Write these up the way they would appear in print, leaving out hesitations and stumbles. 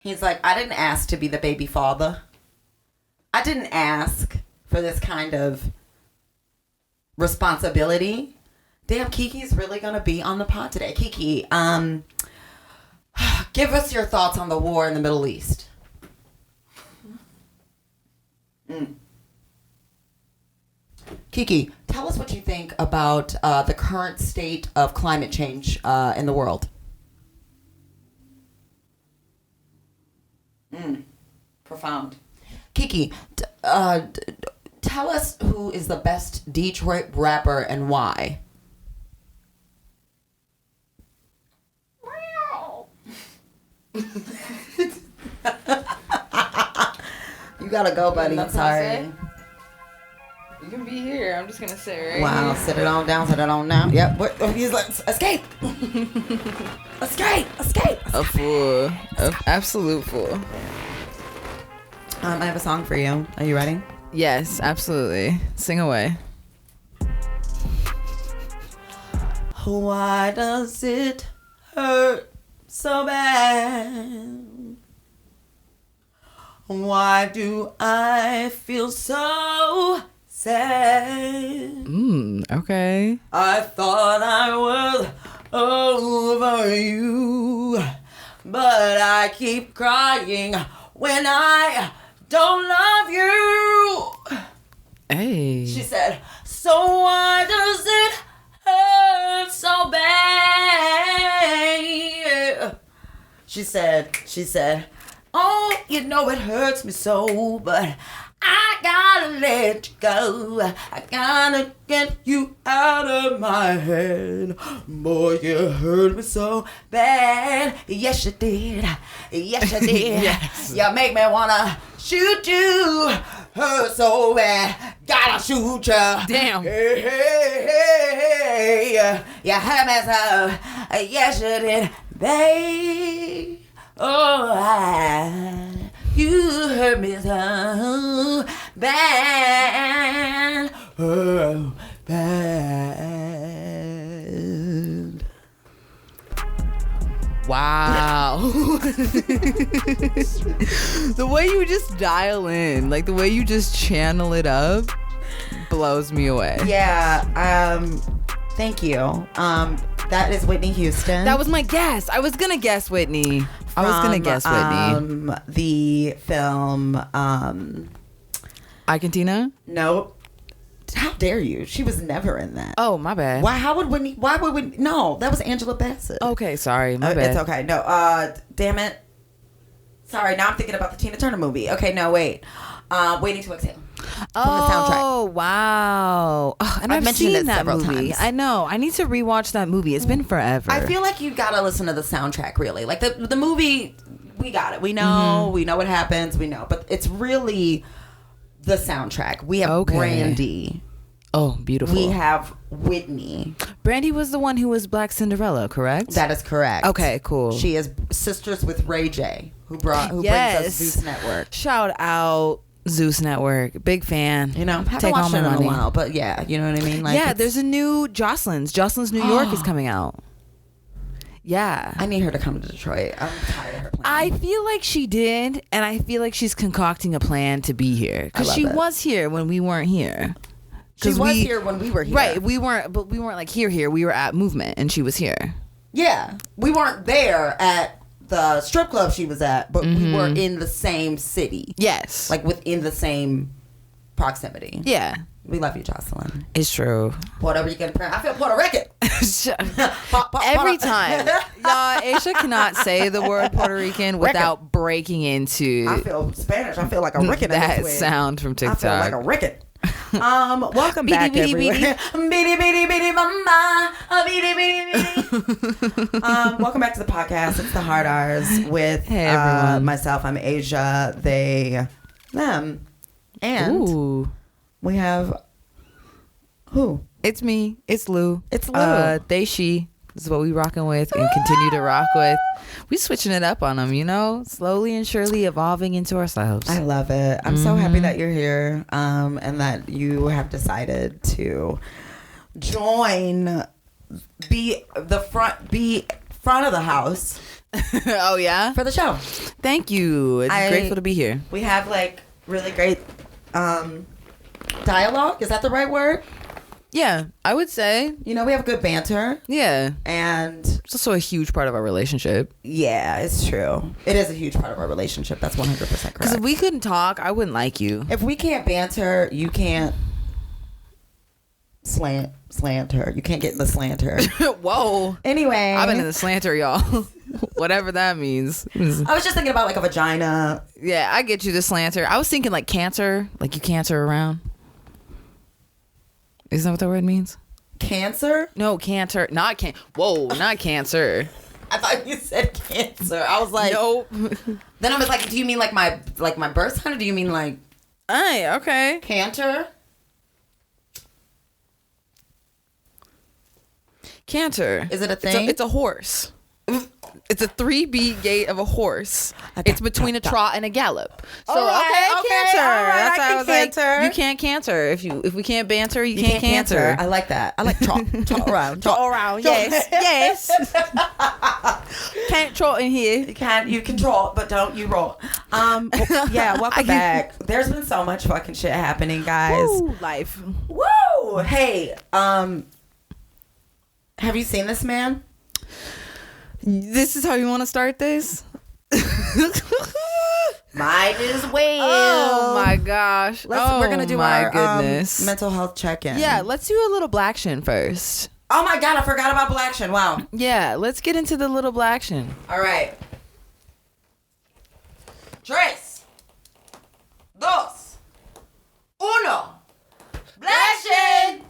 He's like, I didn't ask to be the baby father. I didn't ask for this kind of responsibility. Damn, Kiki's really going to be on the pod today. Kiki, give us your thoughts on the war in the Middle East. Kiki, tell us what you think about the current state of climate change in the world. Profound. Kiki, tell us who is the best Detroit rapper and why. You gotta go, buddy. I'm sorry. You can be here. I'm just gonna sit right Wow, here. sit it on down, sit it on down. Yep. He's like, escape. Escape. A fool. An absolute fool. I have a song for you. Are you ready? Yes, absolutely. Sing away. Why does it hurt so bad? Why do I feel so sad? Okay. I thought I was over you, but I keep crying when I don't love you. Hey. She said, so why does it hurt so bad? She said, oh, you know it hurts me so, but I gotta let you go. I gotta get you out of my head. Boy, you hurt me so bad. Yes, you did. Yes, you did. Yes. You make me wanna shoot you. Hurt so bad. Gotta shoot you. Damn. Hey, hey, hey, hey. You hurt me so. Yes, you did. Babe. Oh, you hurt me so bad, oh, bad. Wow. The way you just dial in, like the way you just channel it up, blows me away. Yeah, thank you. That is Whitney Houston. That was my guess. I was gonna guess Whitney. Whitney. The film, Argentina? nope. How dare you? She was never in that. Oh, my bad. Why would Whitney, no, that was Angela Bassett. Okay, sorry. My bad. It's okay. No, damn it. Sorry, now I'm thinking about the Tina Turner movie. Okay, no, wait. Waiting to Exhale. From the soundtrack. Oh, wow. And I've I've mentioned seen it that several movie. times. I know. I need to rewatch that movie. It's been forever. I feel like you gotta listen to the soundtrack, really. Like, the movie, we got it. We know. We know what happens. We know. But it's really the soundtrack. We have Okay. Brandy. Oh, beautiful. We have Whitney. Brandy was the one who was Black Cinderella, correct? That is correct. Okay, cool. She is sisters with Ray J, who brings us Yes. Zeus Network. Shout out Zeus Network. Big fan. You know, haven't Take all watched my it in a money. while, but yeah, you know what I mean? Like, Yeah, it's- there's a new Jocelyn's. Jocelyn's New York is coming out. Yeah. I need her to come to Detroit. I'm tired of her playing. I feel like she did, and I feel like she's concocting a plan to be here. Because love she it. was here when we weren't here. She 'Cause was we- here when we were here. Right, we weren't like here. We were at Movement, and she was here. Yeah. We weren't there at the strip club she was at, but we were in the same city. Yes. Like within the same proximity. Yeah, We love you, Jocelyn. it's true. Puerto Rican. I feel Puerto Rican. Every time. Y'all, Aisha cannot say the word Puerto Rican without breaking into I feel Spanish. I feel like a Rican. in that this way. sound from I TikTok. feel like a Rican. Welcome back, Beady, beady, everyone. Beady, beady, beady, mama. Beady, beady, beady. Welcome back to the podcast. It's the Hard R's with Hey, everyone. myself. I'm Asia. They, them, and Ooh. we have who? It's me. It's Lou. It's Lou. They, she. This is what we rocking with and continue to rock with. We switching it up on them, you know, slowly and surely evolving into ourselves. I love it. I'm so happy that you're here, and that you have decided to join, be front of the house Oh yeah. for the show. Thank you. It's grateful to be here. We have like really great dialogue. Is that the right word? Yeah, I would say. You know, we have good banter. Yeah. And It's also a huge part of our relationship. yeah, it's true. It is a huge part of our relationship. That's 100% Because correct. if we couldn't talk, I wouldn't like you. If we can't banter, you can't slant her. You can't get in the slanter. Whoa. Anyway, I've been in the slanter, y'all. Whatever that means. I was just thinking about like a vagina. Yeah, I get you, the slanter. I was thinking like cancer, like you cancer around. Isn't that what that word means? Cancer? No, cancer. Not Whoa, not cancer. I thought you said cancer. I was like, Nope. Then I was like, do you mean like my birth sign, or do you mean like Hey, okay. canter? Canter. Is it a thing? It's a horse. It's a 3-beat gait of a horse. It's between a trot and a gallop. So All right, okay, cancer. all right, That's I why can I was like, canter. you can't cancer. If we can't banter, you can't cancer. I like that. I like trot around. Trot around. Yes, yes. Can't trot in here. You can trot, but don't you roll. Yeah, welcome back. There's been so much fucking shit happening, guys. Woo, life. Woo! Hey, have you seen this man? This is how you want to start this? Might as well. Oh my gosh. We're gonna do our goodness. mental health check-in. Yeah, let's do a little Blaction first. Oh my god, I forgot about Blaction. Wow. Yeah, let's get into the little Blaction. All right. Tres, dos, uno. Blaction.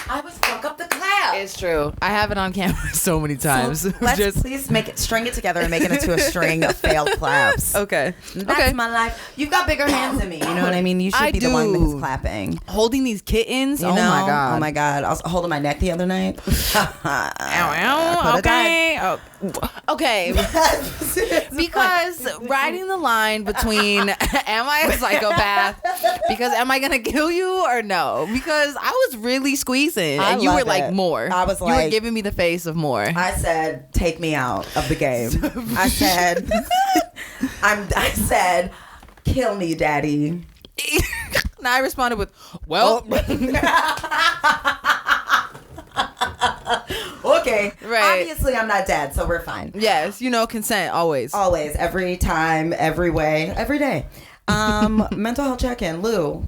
I always fuck up the clap. It's true. I have it on camera so many times. So let's please string it together and make it into a string of failed claps. Okay. That's my life. You've got bigger hands than me. You know what I mean? You should I be the one who's do. clapping. Holding these kittens. You Oh know? my god. Oh my god. I was holding my neck the other night. Ow, okay. Oh, okay. Because riding the line between am I a psychopath? Because am I gonna kill you or no? Because I was really squeezing and you love were like it. more. I was you were like- giving me the face of more. I said, take me out of the game. I said, I said, kill me, daddy. And I responded with, well, Okay. Right. Obviously, I'm not dead, so we're fine. yes, consent always. Always, every time, every way, every day. Mental health check-in. Lou,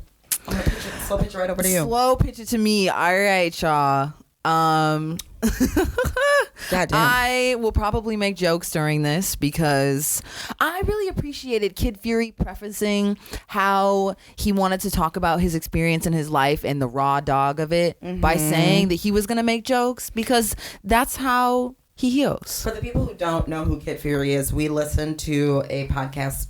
I'm going to slow pitch right over to you. Slow pitch it to me. All right, y'all. Goddamn. I will probably make jokes during this because I really appreciated Kid Fury prefacing how he wanted to talk about his experience in his life and the raw dog of it by saying that he was going to make jokes because that's how he heals. For the people who don't know who Kid Fury is, we listen to a podcast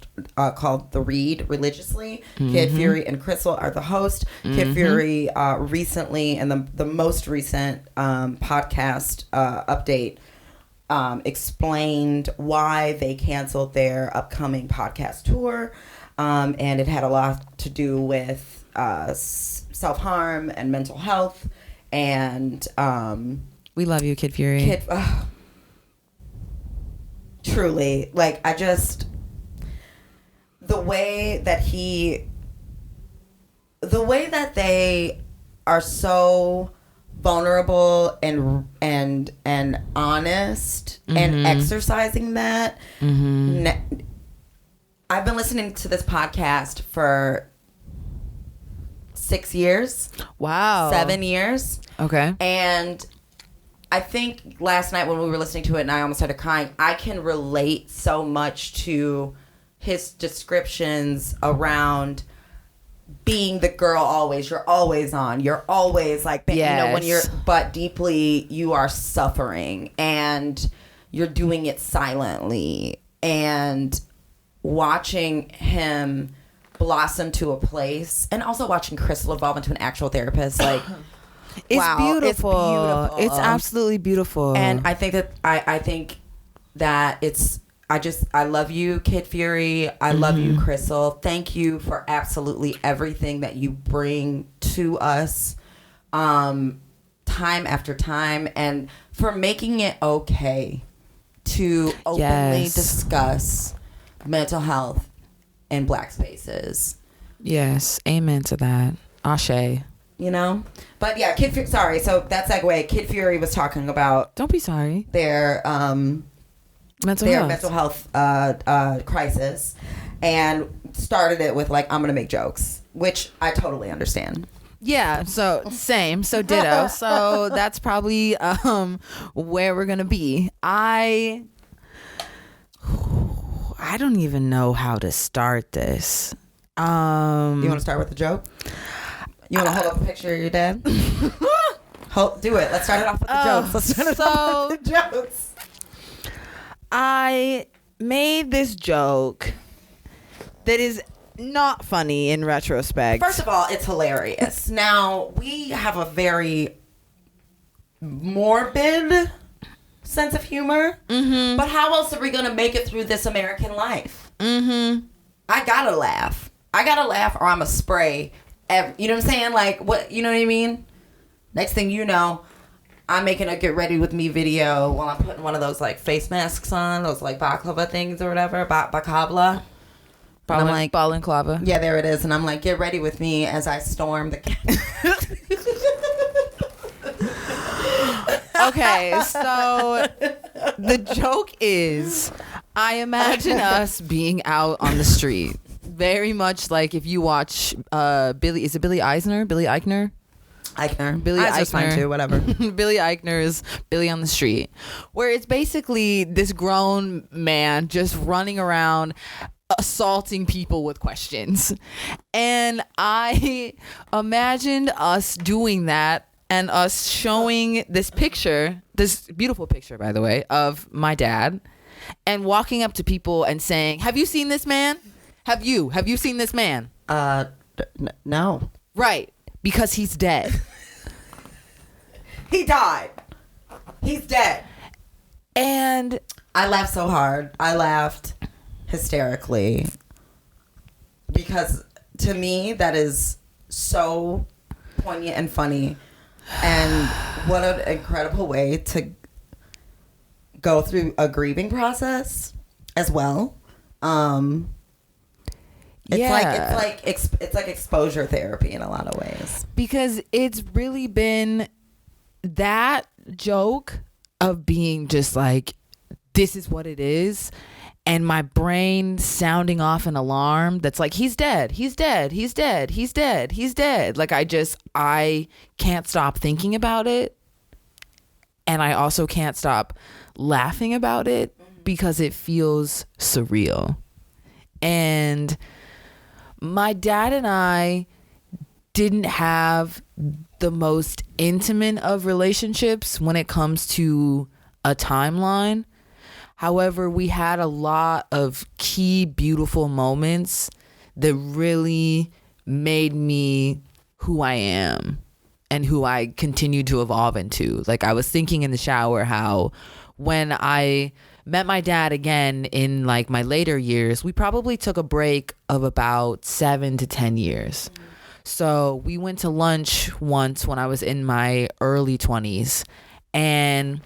called The Read religiously. Kid Fury and Crystal are the host. Kid Fury recently, in the most recent podcast update, explained why they canceled their upcoming podcast tour. And it had a lot to do with self-harm and mental health. And We love you, Kid Fury. Truly, like, I just, the way that they are so vulnerable and honest and exercising that. I've been listening to this podcast for 6 years, Wow. 7 years. Okay. And I think last night when we were listening to it and I almost started crying, I can relate so much to his descriptions around being the girl always. You're always on. You're always like, you know, when you're, but deeply you are suffering and you're doing it silently. And watching him blossom to a place and also watching Crystal evolve into an actual therapist, like, It's wow, beautiful. It's beautiful. It's absolutely beautiful. And I think that it's, I love you, Kid Fury. I love you, Crystal. Thank you for absolutely everything that you bring to us, time after time, and for making it okay to openly Yes. discuss mental health in Black spaces. Yes, amen to that. Ashe. You know? But yeah, Kid Fury, sorry, so that segue, Kid Fury was talking about Don't be sorry. their Mental their health. mental health crisis, and started it with like, I'm gonna make jokes, which I totally understand. Yeah, so same, so ditto. So that's probably where we're gonna be. I don't even know how to start this. You want to start with a joke? You want to hold up a picture of your dad? Do it. Let's start it off with the jokes. Let's start it off with the jokes. I made this joke that is not funny in retrospect. First of all, it's hilarious. Now, we have a very morbid sense of humor, but how else are we going to make it through this American life? I gotta laugh. Or I'm a spray. You know what I'm saying? Like, what? You know what I mean? Next thing you know, I'm making a get ready with me video while I'm putting one of those like face masks on, those like baklava things or whatever, bakabla. And I'm like, balaclava. yeah, there it is. And I'm like, get ready with me as I storm the Okay, so the joke is, I imagine us being out on the street, very much like if you watch Billy Eichner? Billy Eichner's fine Eichner. too, whatever. Billy Eichner's Billy on the Street, where it's basically this grown man just running around assaulting people with questions. And I imagined us doing that and us showing this picture, this beautiful picture, by the way, of my dad, and walking up to people and saying, have you seen this man? Have you seen this man? No. Right. Because he's dead. He died. He's dead. And I laughed so hard. I laughed hysterically because to me that is so poignant and funny, and what an incredible way to go through a grieving process as well. It's like exposure therapy in a lot of ways, because it's really been that joke of being just like, this is what it is, and my brain sounding off an alarm that's like, he's dead, like I can't stop thinking about it, and I also can't stop laughing about it because it feels surreal. And my dad and I didn't have the most intimate of relationships when it comes to a timeline. However, we had a lot of key beautiful moments that really made me who I am and who I continue to evolve into. Like, I was thinking in the shower how when I met my dad again in like my later years, we probably took a break of about 7 to 10 years. So we went to lunch once when I was in my early 20s, and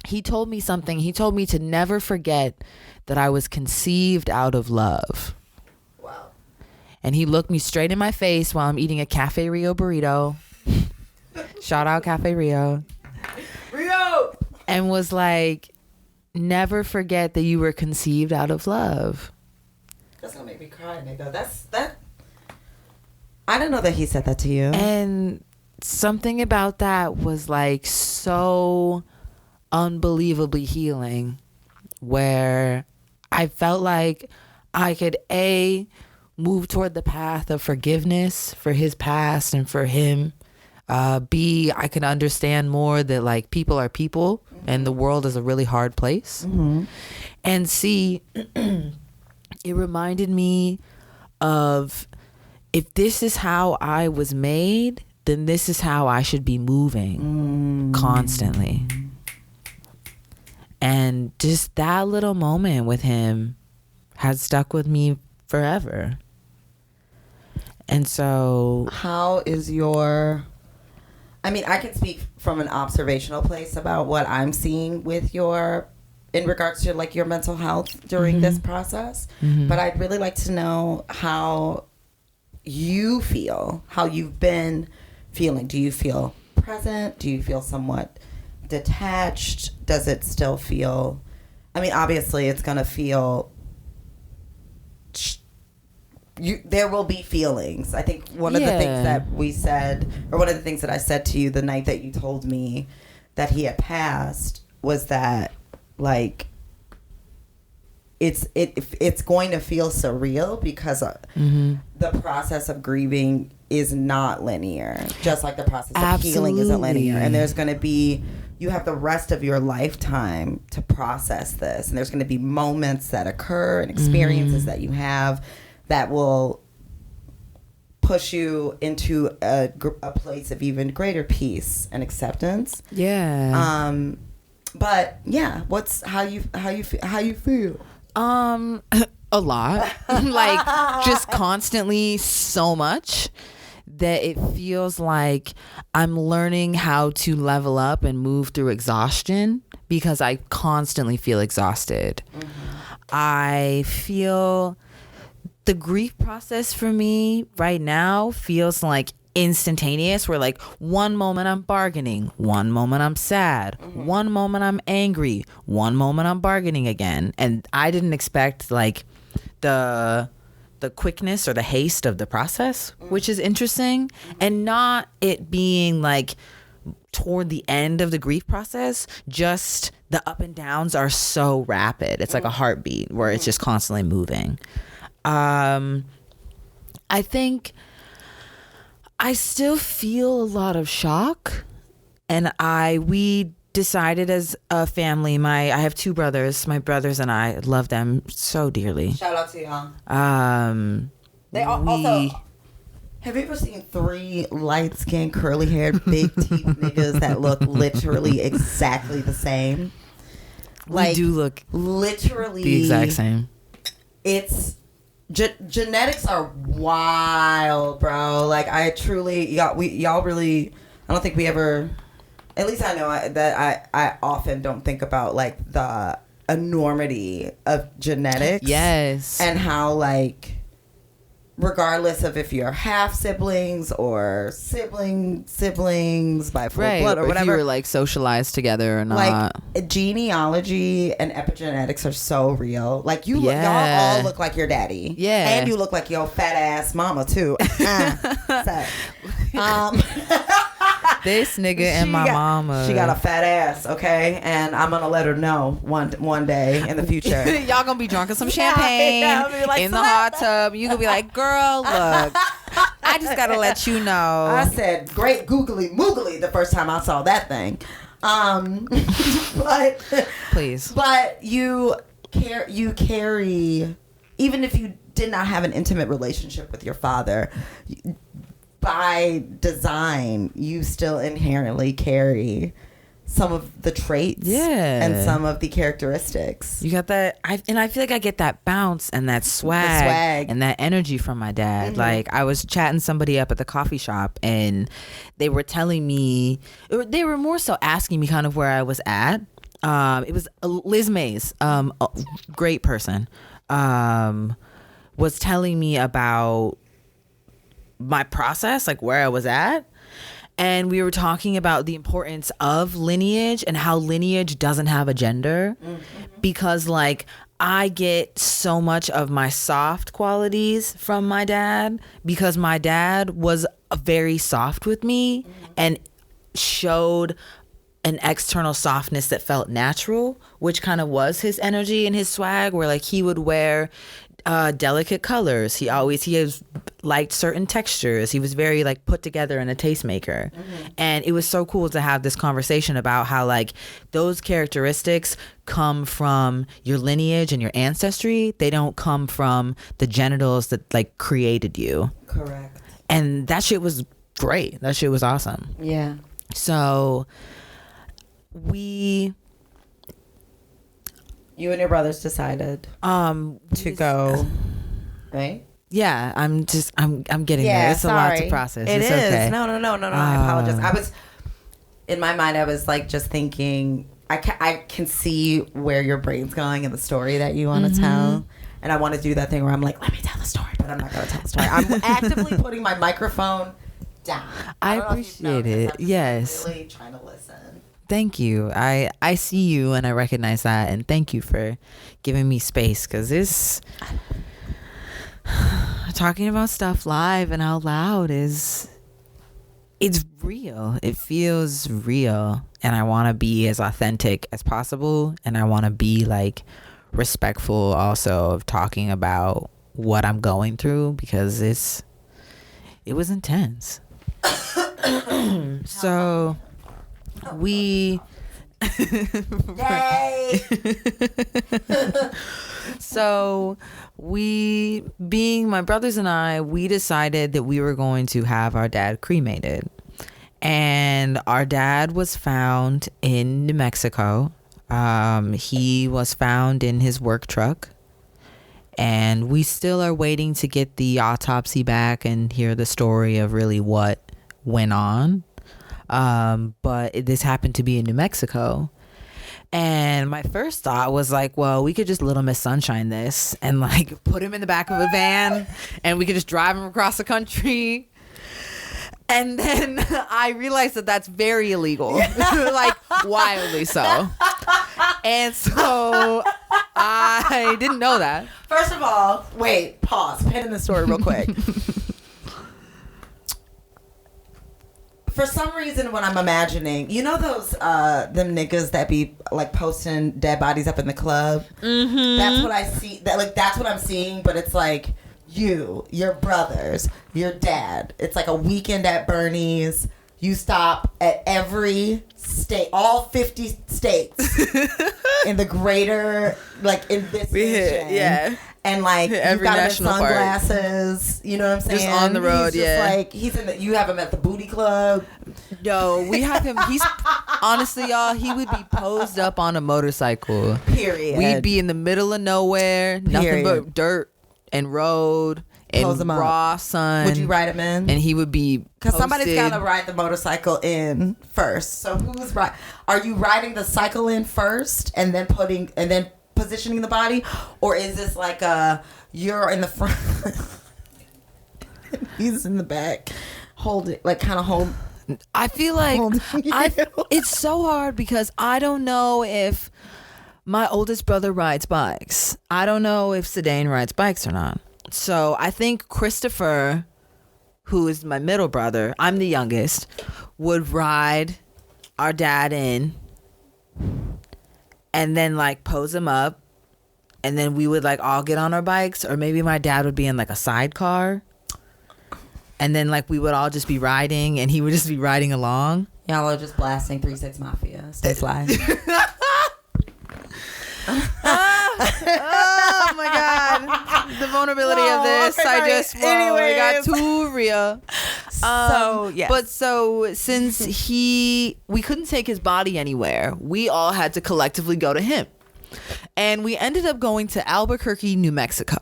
he told me something. He told me to never forget that I was conceived out of love. Wow. And he looked me straight in my face while I'm eating a Cafe Rio burrito. Shout out Cafe Rio. Rio! And was like, never forget that you were conceived out of love. That's gonna make me cry, nigga. That. I didn't know that he said that to you. And something about that was like so unbelievably healing, where I felt like I could move toward the path of forgiveness for his past and for him. B, I could understand more that like people are people and the world is a really hard place. And C, it reminded me of, if this is how I was made, then this is how I should be moving constantly. And just that little moment with him has stuck with me forever. And so, How is I mean, I can speak from an observational place about what I'm seeing with in regards to like your mental health during this process. But I'd really like to know how you feel, how you've been feeling. Do you feel present? Do you feel somewhat detached? Does it still feel, I mean, obviously it's going to feel, there will be feelings. I think one of the things that we said, or one of the things that I said to you the night that you told me that he had passed was that, like, it's going to feel surreal because the process of grieving is not linear, just like the process of healing isn't linear. And there's going to be, you have the rest of your lifetime to process this, and there's going to be moments that occur and experiences that you have that will push you into a place of even greater peace and acceptance. But yeah, how you feel? A lot. Like, just constantly so much that it feels like I'm learning how to level up and move through exhaustion because I constantly feel exhausted. I feel the grief process for me right now feels like instantaneous, where like one moment I'm bargaining, one moment I'm sad, one moment I'm angry, one moment I'm bargaining again. And I didn't expect like the quickness or the haste of the process, which is interesting, and not it being like toward the end of the grief process, just the up and downs are so rapid. It's like a heartbeat where it's just constantly moving. I think I still feel a lot of shock, and we decided as a family, I have two brothers, my brothers and I love them so dearly. Shout out to y'all. They also, have you ever seen three light-skinned, curly-haired, big teeth niggas that look literally exactly the same? Like, we do look literally the exact same. It's genetics are wild, bro. Like, I truly, y'all really, I don't think we ever, at least I know that I often don't think about like the enormity of genetics. Yes. And how, like, regardless of if you're half siblings or siblings by full blood or whatever, if you were like socialized together or not. Like, genealogy and epigenetics are so real. Like, y'all all look like your daddy. Yeah. And you look like your fat ass mama too. This nigga and my mama. She got a fat ass, okay? And I'm gonna let her know one day in the future. Y'all gonna be drunk on some champagne like, in the hot tub. You gonna be like, girl, look, I just gotta let you know. I said, great googly moogly the first time I saw that thing. But please. But you carry, even if you did not have an intimate relationship with your father, by design, you still inherently carry some of the traits and some of the characteristics. You got that, and I feel like I get that bounce and that swag and that energy from my dad. Like, I was chatting somebody up at the coffee shop, and they were telling me, they were more so asking me kind of where I was at. It was Liz Mays, a great person, was telling me about my process, like where I was at. And we were talking about the importance of lineage and how lineage doesn't have a gender. Because, like, I get so much of my soft qualities from my dad because my dad was very soft with me and showed an external softness that felt natural, which kind of was his energy and his swag, where like he would wear delicate colors. He has liked certain textures. He was very like put together and a tastemaker. And it was so cool to have this conversation about how like those characteristics come from your lineage and your ancestry. They don't come from the genitals that like created you. Correct. And that shit was great. That shit was awesome. Yeah. So you and your brothers decided to go, right? Yeah, I'm getting there. It's a lot to process. It's okay. No. I apologize. in my mind, I was like just thinking, I can see where your brain's going and the story that you want to tell. And I want to do that thing where I'm like, let me tell the story, but I'm not going to tell the story. I'm actively putting my microphone down. I don't know if you've appreciate noticed. it. I'm just Yes. really trying to listen. Thank you. I see you and I recognize that, and thank you for giving me space, because this talking about stuff live and out loud it's real. It feels real, and I want to be as authentic as possible, and I want to be like respectful also of talking about what I'm going through, because it was intense. So we Yay! so we, being my brothers and I, we decided that we were going to have our dad cremated. And our dad was found in New Mexico. He was found in his work truck. And we still are waiting to get the autopsy back and hear the story of really what went on. But this happened to be in New Mexico. And my first thought was like, well, we could just Little Miss Sunshine this and like put him in the back of a van and we could just drive him across the country. And then I realized that that's very illegal, like wildly so. And so I didn't know that. First of all, wait, pause, pin in the story real quick. For some reason, when I'm imagining, you know those them niggas that be like posting dead bodies up in the club. That's what I see. That's what I'm seeing. But it's like you, your brothers, your dad. It's like a weekend at Bernie's. You stop at every state, all 50 states in the greater, like in this nation. Yeah. And like you've Every got him in national park. sunglasses, you know what I'm saying? Just on the road, he's just yeah. like you have him at the booty club. No, we have him. He's honestly, y'all, he would be posed up on a motorcycle. Period. We'd be in the middle of nowhere, nothing Period. but dirt and road Pose and him up. raw sun. Would you ride him in? And he would be Because somebody's posted. got to ride the motorcycle in first. So who's right? Are you riding the cycle in first and then positioning the body, or is this like you're in the front, he's in the back, hold. I feel like Holding you. it's so hard because I don't know if my oldest brother rides bikes. I don't know if Sedaine rides bikes or not. So I think Christopher, who is my middle brother, I'm the youngest, would ride our dad in and then like pose him up, and then we would like all get on our bikes, or maybe my dad would be in like a sidecar, and then like we would all just be riding and he would just be riding along. Y'all are just blasting 3-6 Mafia. Stay fly. Oh my god, the vulnerability of this. okay, I right. just it got too real. So, yes. But so since we couldn't take his body anywhere, we all had to collectively go to him, and we ended up going to Albuquerque, New Mexico,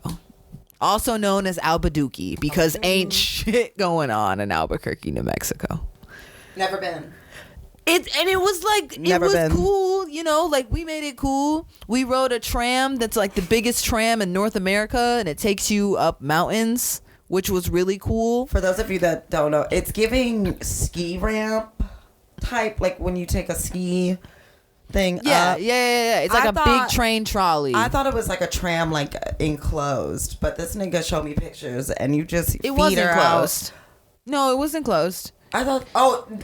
also known as Albuquerque, because ain't shit going on in Albuquerque, New Mexico. Never been. It was like Never it was been. cool, you know, like we made it cool. We rode a tram that's like the biggest tram in North America, and it takes you up mountains, which was really cool. For those of you that don't know, it's giving ski ramp type, like when you take a ski thing Yeah, up. yeah. It's like I a big thought- train trolley. I thought it was like a tram, like enclosed, but this nigga showed me pictures, and you just it wasn't her closed. No, it wasn't closed. I thought,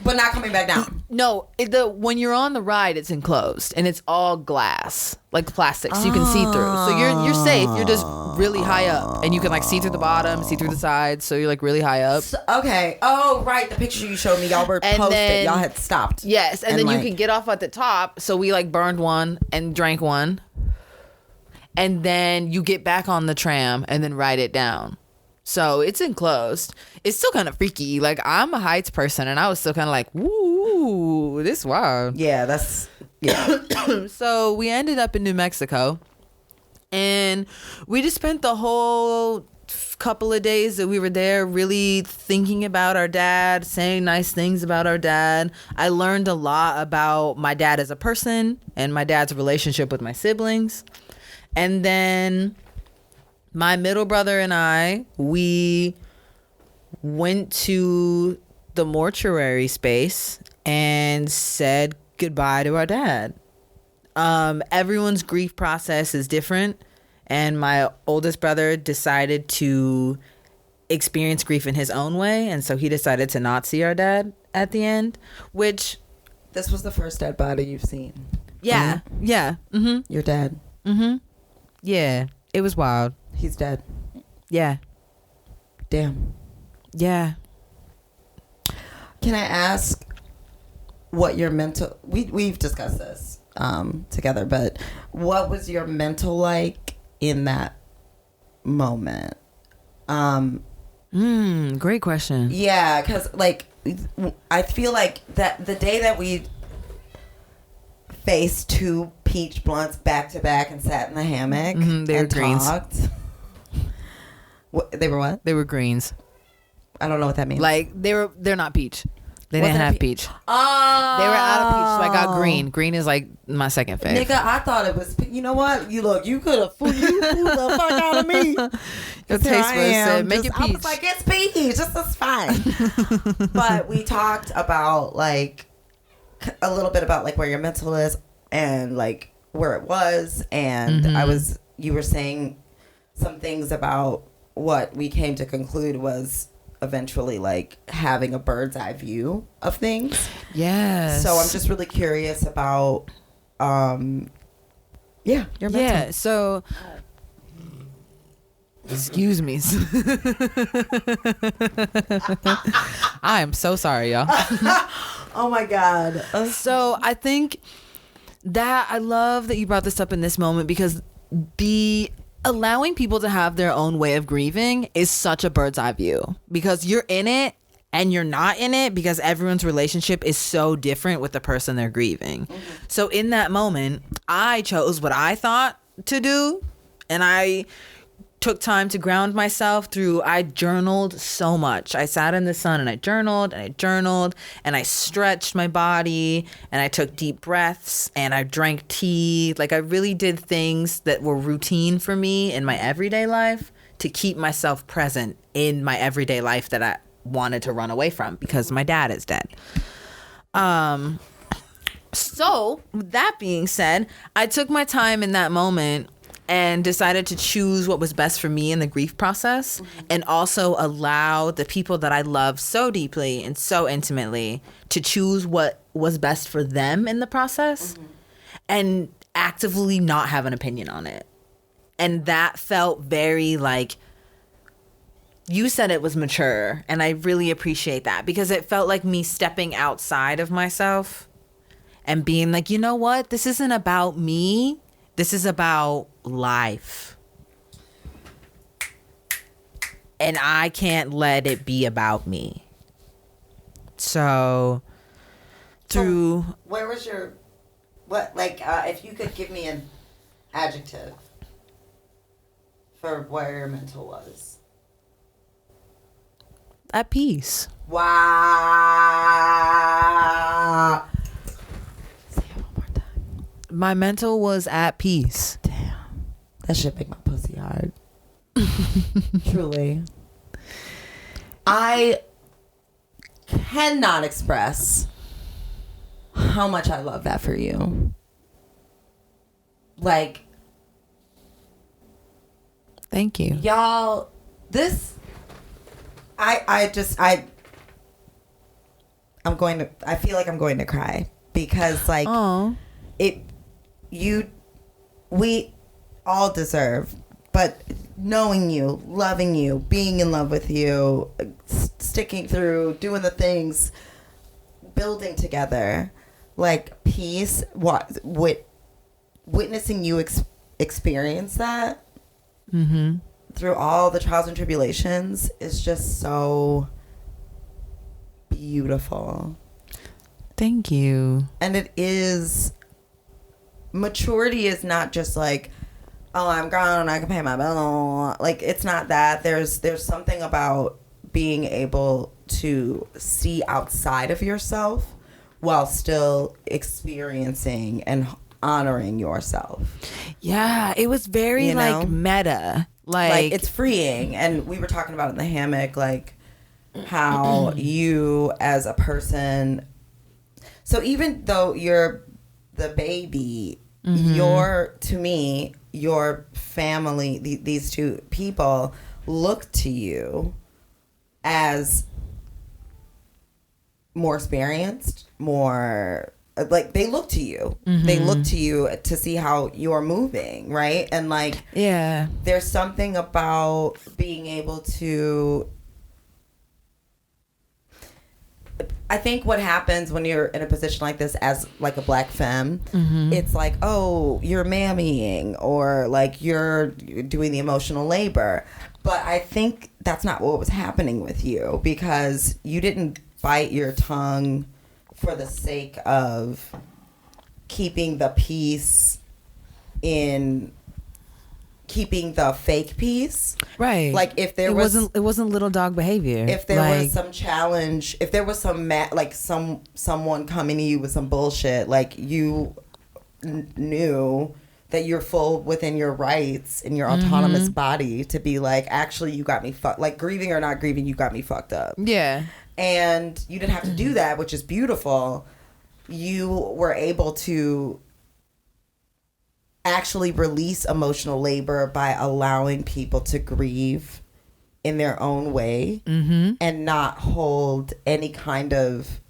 but not coming back down. No, when you're on the ride, it's enclosed and it's all glass, like plastic, so you can see through. So you're safe. You're just really high up, and you can like see through the bottom, see through the sides. So you're like really high up. Okay. Oh, right. The picture you showed me, y'all were And posted. then- Y'all had stopped. Yes, and then like, you can get off at the top. So we like burned one and drank one, and then you get back on the tram and then ride it down. So it's enclosed. It's still kind of freaky. Like I'm a heights person, and I was still kind of like, "Woo, this wild." Yeah, that's So we ended up in New Mexico, and we just spent the whole couple of days that we were there, really thinking about our dad, saying nice things about our dad. I learned a lot about my dad as a person and my dad's relationship with my siblings. And then my middle brother and I, we went to the mortuary space and said goodbye to our dad. Everyone's grief process is different. And my oldest brother decided to experience grief in his own way. And so he decided to not see our dad at the end, which... This was the first dead body you've seen. Yeah. Mm-hmm. Yeah. Mm-hmm. Your dad. Mm-hmm. Yeah. It was wild. He's dead. Yeah. Damn. Yeah. Can I ask what your mental... We've discussed this together, but what was your mental like in that moment? Great question. Yeah, because like I feel like that the day that we faced two peach blunts back to back and sat in the hammock They were and greens. talked. They were what? They were greens. I don't know what that means. Like they're not peach. They What's didn't that have peach. Oh, They were out of peach, so I got green. Green is like my second favorite. Nigga, I thought it was. You know what? You could have fooled the fuck out of me. Your taste I buds am, said, make it I peach. was like, it's peach. This is fine. But we talked about like a little bit about like where your mental is and like where it was, and you were saying some things about what we came to conclude was eventually like having a bird's eye view of things. Yes. So I'm just really curious about your mental. Yeah, so excuse me. I am so sorry, y'all. Oh my God. So I think that I love that you brought this up in this moment, because the allowing people to have their own way of grieving is such a bird's eye view, because you're in it and you're not in it, because everyone's relationship is so different with the person they're grieving. So in that moment, I chose what I thought to do, and I took time to ground myself I journaled so much. I sat in the sun and I journaled and I stretched my body and I took deep breaths and I drank tea. Like I really did things that were routine for me in my everyday life to keep myself present in my everyday life that I wanted to run away from because my dad is dead. So with that being said, I took my time in that moment and decided to choose what was best for me in the grief process, and also allow the people that I love so deeply and so intimately to choose what was best for them in the process, and actively not have an opinion on it. And that felt very like, you said it was mature, and I really appreciate that, because it felt like me stepping outside of myself and being like, you know what? This isn't about me. This is about life. And I can't let it be about me. So where was your, what, like, if you could give me an adjective for where your mental was. At peace. Wow. Say it one more time. My mental was at peace. Damn. That shit make my pussy hard. Truly. I cannot express how much I love that for you. Like, Thank you. y'all, this, I feel like I'm going to cry because like Oh. we all deserve, but knowing you, loving you, being in love with you, sticking through, doing the things, building together, like peace, witnessing you experience that through all the trials and tribulations is just so beautiful. Thank you. And it is, maturity is not just like, oh, I'm grown, I can pay my bill. Like, it's not that. There's something about being able to see outside of yourself while still experiencing and honoring yourself. Yeah, it was very You know? like meta. Like, it's freeing. And we were talking about it in the hammock, like how you as a person, so even though you're the baby, to me, your family, these two people look to you as more experienced, more like they look to you. They look to you to see how you're moving, right? And like, yeah. there's something about being able to, I think what happens when you're in a position like this as like a black femme, it's like, oh, you're mammying, or like you're doing the emotional labor. But I think that's not what was happening with you, because you didn't bite your tongue for the sake of keeping the peace in keeping the fake peace. Right. Like, if there it wasn't little dog behavior. if there was some challenge, if there was some someone coming to you with some bullshit, like, you knew that you're full within your rights in your autonomous body to be like, actually, you got me fucked. Like, grieving or not grieving, you got me fucked up. Yeah. And you didn't have to do that, which is beautiful. You were able to actually release emotional labor by allowing people to grieve in their own way and not hold any kind of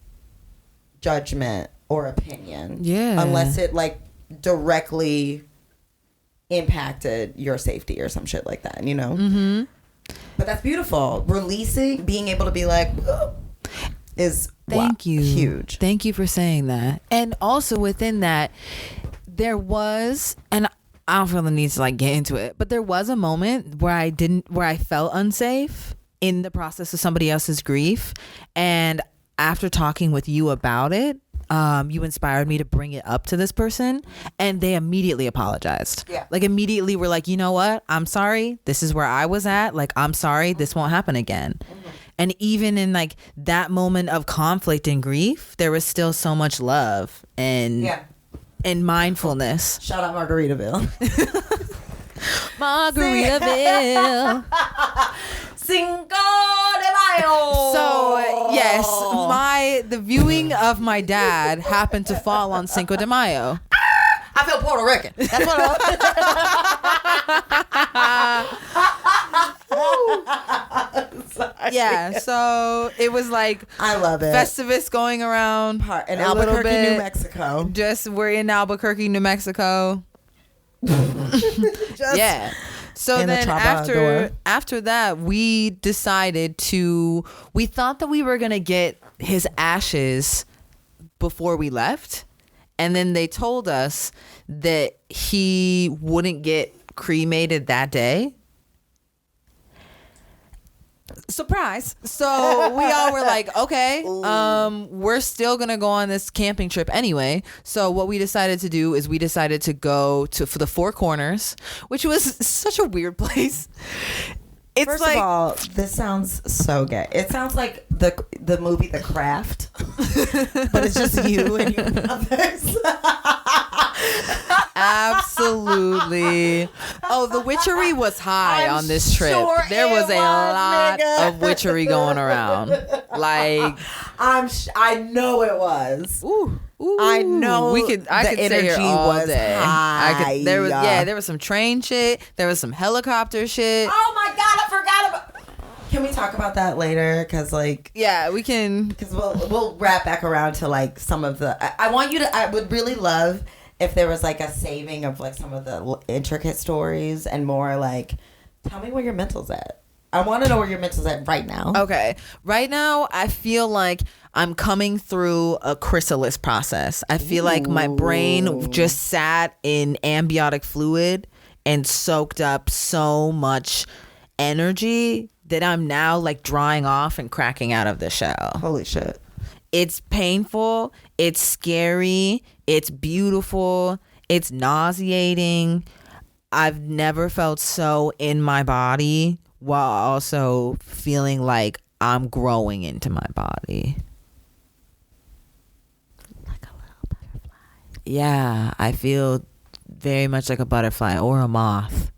judgment or opinion. Yeah. Unless it like directly impacted your safety or some shit like that, you know? But that's beautiful. Releasing, being able to be like, is Thank you. Huge. Thank you for saying that. And also within that, there was, and I don't feel the need to like get into it, but there was a moment where I felt unsafe in the process of somebody else's grief. And after talking with you about it, you inspired me to bring it up to this person, and they immediately apologized. Yeah. Like, immediately were like, you know what? I'm sorry. This is where I was at. Like, I'm sorry. This won't happen again. And even in like that moment of conflict and grief, there was still so much love and mindfulness. Shout out Margaritaville. Margaritaville. Cinco de Mayo. So yes, the viewing of my dad happened to fall on Cinco de Mayo. I feel Puerto Rican. That's what Yeah, so it was like I love it. Festivus going around In a little Albuquerque, bit. New Mexico. Just we're in Albuquerque, New Mexico. Just Yeah. So in the then Trabador. after that, we thought that we were going to get his ashes before we left. And then they told us that he wouldn't get cremated that day. Surprise. So we all were like, okay, we're still gonna go on this camping trip anyway. So what we decided to do is we decided to go for the Four Corners, which was such a weird place. It's First like, of all, this sounds so gay. It sounds like the movie The Craft, but it's just you and your brothers. absolutely. Oh, the witchery was high I'm on this trip. sure There was it a was, lot nigga. of witchery going around. Like, I know it was. ooh, I know I the could stay here energy all was day. high. There was some train shit. There was some helicopter shit. Oh my god, I forgot about. Can we talk about that later? Because like, Yeah, we can. because we'll wrap back around to like some of the. I want you to. I would really love if there was like a saving of like some of the intricate stories and more like, tell me where your mental's at. I want to know where your mental's at right now. Okay. Right now, I feel like I'm coming through a chrysalis process. I feel like my brain just sat in amniotic fluid and soaked up so much energy that I'm now like drying off and cracking out of the shell. Holy shit. It's painful. It's scary. It's beautiful. It's nauseating. I've never felt so in my body while also feeling like I'm growing into my body. Like a little butterfly. Yeah, I feel very much like a butterfly or a moth.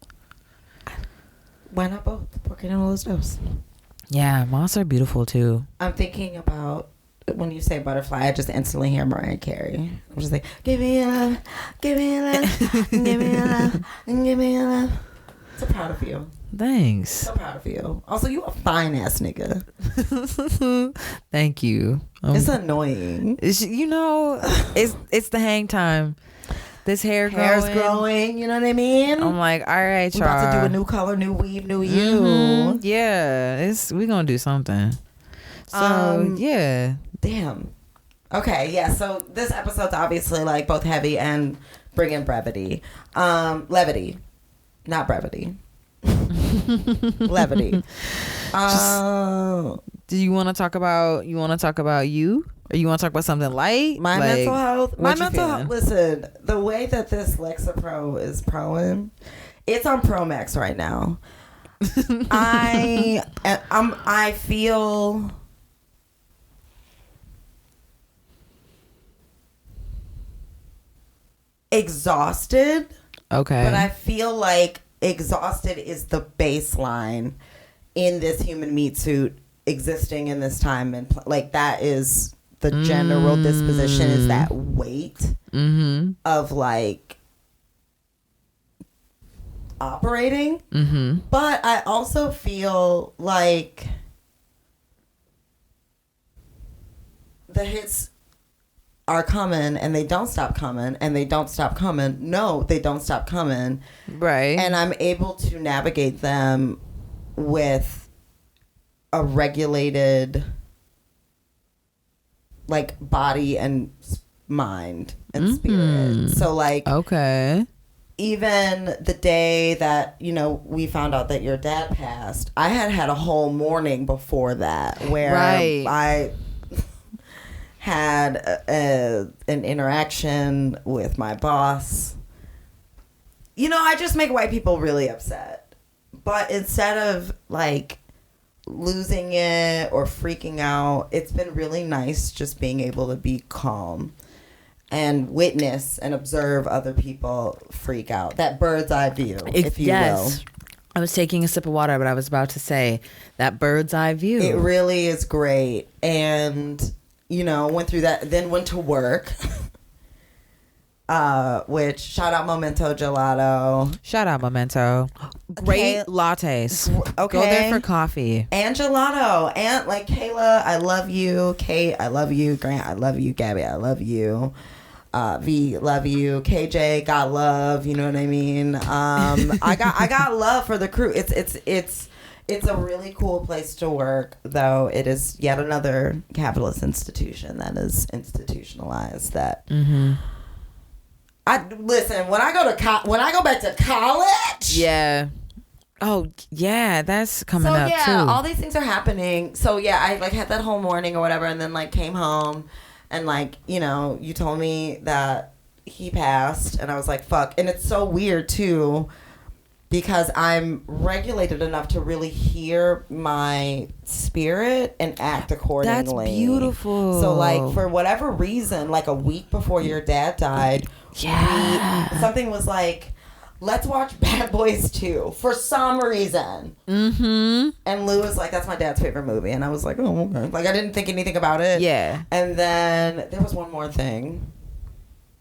Why not both? ¿Por qué no los dos? Yeah, moths are beautiful too. I'm thinking about when you say butterfly, I just instantly hear Mariah Carey. I'm just like, give me a love, give me a love, give me a love, give me a love. So proud of you. Thanks. So proud of you. Also, you a fine ass nigga. Thank you. It's annoying. It's the hang time. This hair's growing. You know what I mean? I'm like, all right, we y'all. about to do a new color, new weave, new you. Mm-hmm. Yeah, we gonna do something. So yeah. Damn. Okay, yeah. So this episode's obviously like both heavy and bringing brevity. Levity, not brevity. Levity. Do you want to talk about you, or you want to talk about something light? My mental health. My what you mental health. Listen, the way that this Lexapro is proing, it's on Pro Max right now. I feel exhausted. Okay. But I feel like exhausted is the baseline in this human meat suit existing in this time, and like that is the general disposition, is that weight of like operating. But I also feel like the hits are coming and they don't stop coming and they don't stop coming. No, they don't stop coming. Right. And I'm able to navigate them with a regulated like body and mind and spirit. So like, okay. Even the day that, you know, we found out that your dad passed, I had a whole morning before that where I had an interaction with my boss. You know, I just make white people really upset. But instead of like losing it or freaking out, it's been really nice just being able to be calm and witness and observe other people freak out. That bird's eye view, if you will. I was taking a sip of water, but I was about to say that bird's eye view. It really is great. And, you know, went through that, then went to work. Which, shout out Momento Gelato. Shout out Memento. Great lattes. Okay. Go there for coffee. And gelato. And like Kayla, I love you. Kate, I love you. Grant, I love you. Gabby, I love you. V, love you. KJ, got love. You know what I mean? I got love for the crew. It's a really cool place to work, though it is yet another capitalist institution that is institutionalized. That listen, when I go back to college. Yeah. Oh yeah, that's coming up too. So yeah, all these things are happening. So yeah, I like had that whole morning or whatever, and then like came home, and like, you know, you told me that he passed, and I was like, fuck. And it's so weird too, because I'm regulated enough to really hear my spirit and act accordingly. That's beautiful. So like for whatever reason, like a week before your dad died, something was like, let's watch Bad Boys 2 for some reason. And Lou was like, that's my dad's favorite movie. And I was like, oh, okay. Like I didn't think anything about it. Yeah. And then there was one more thing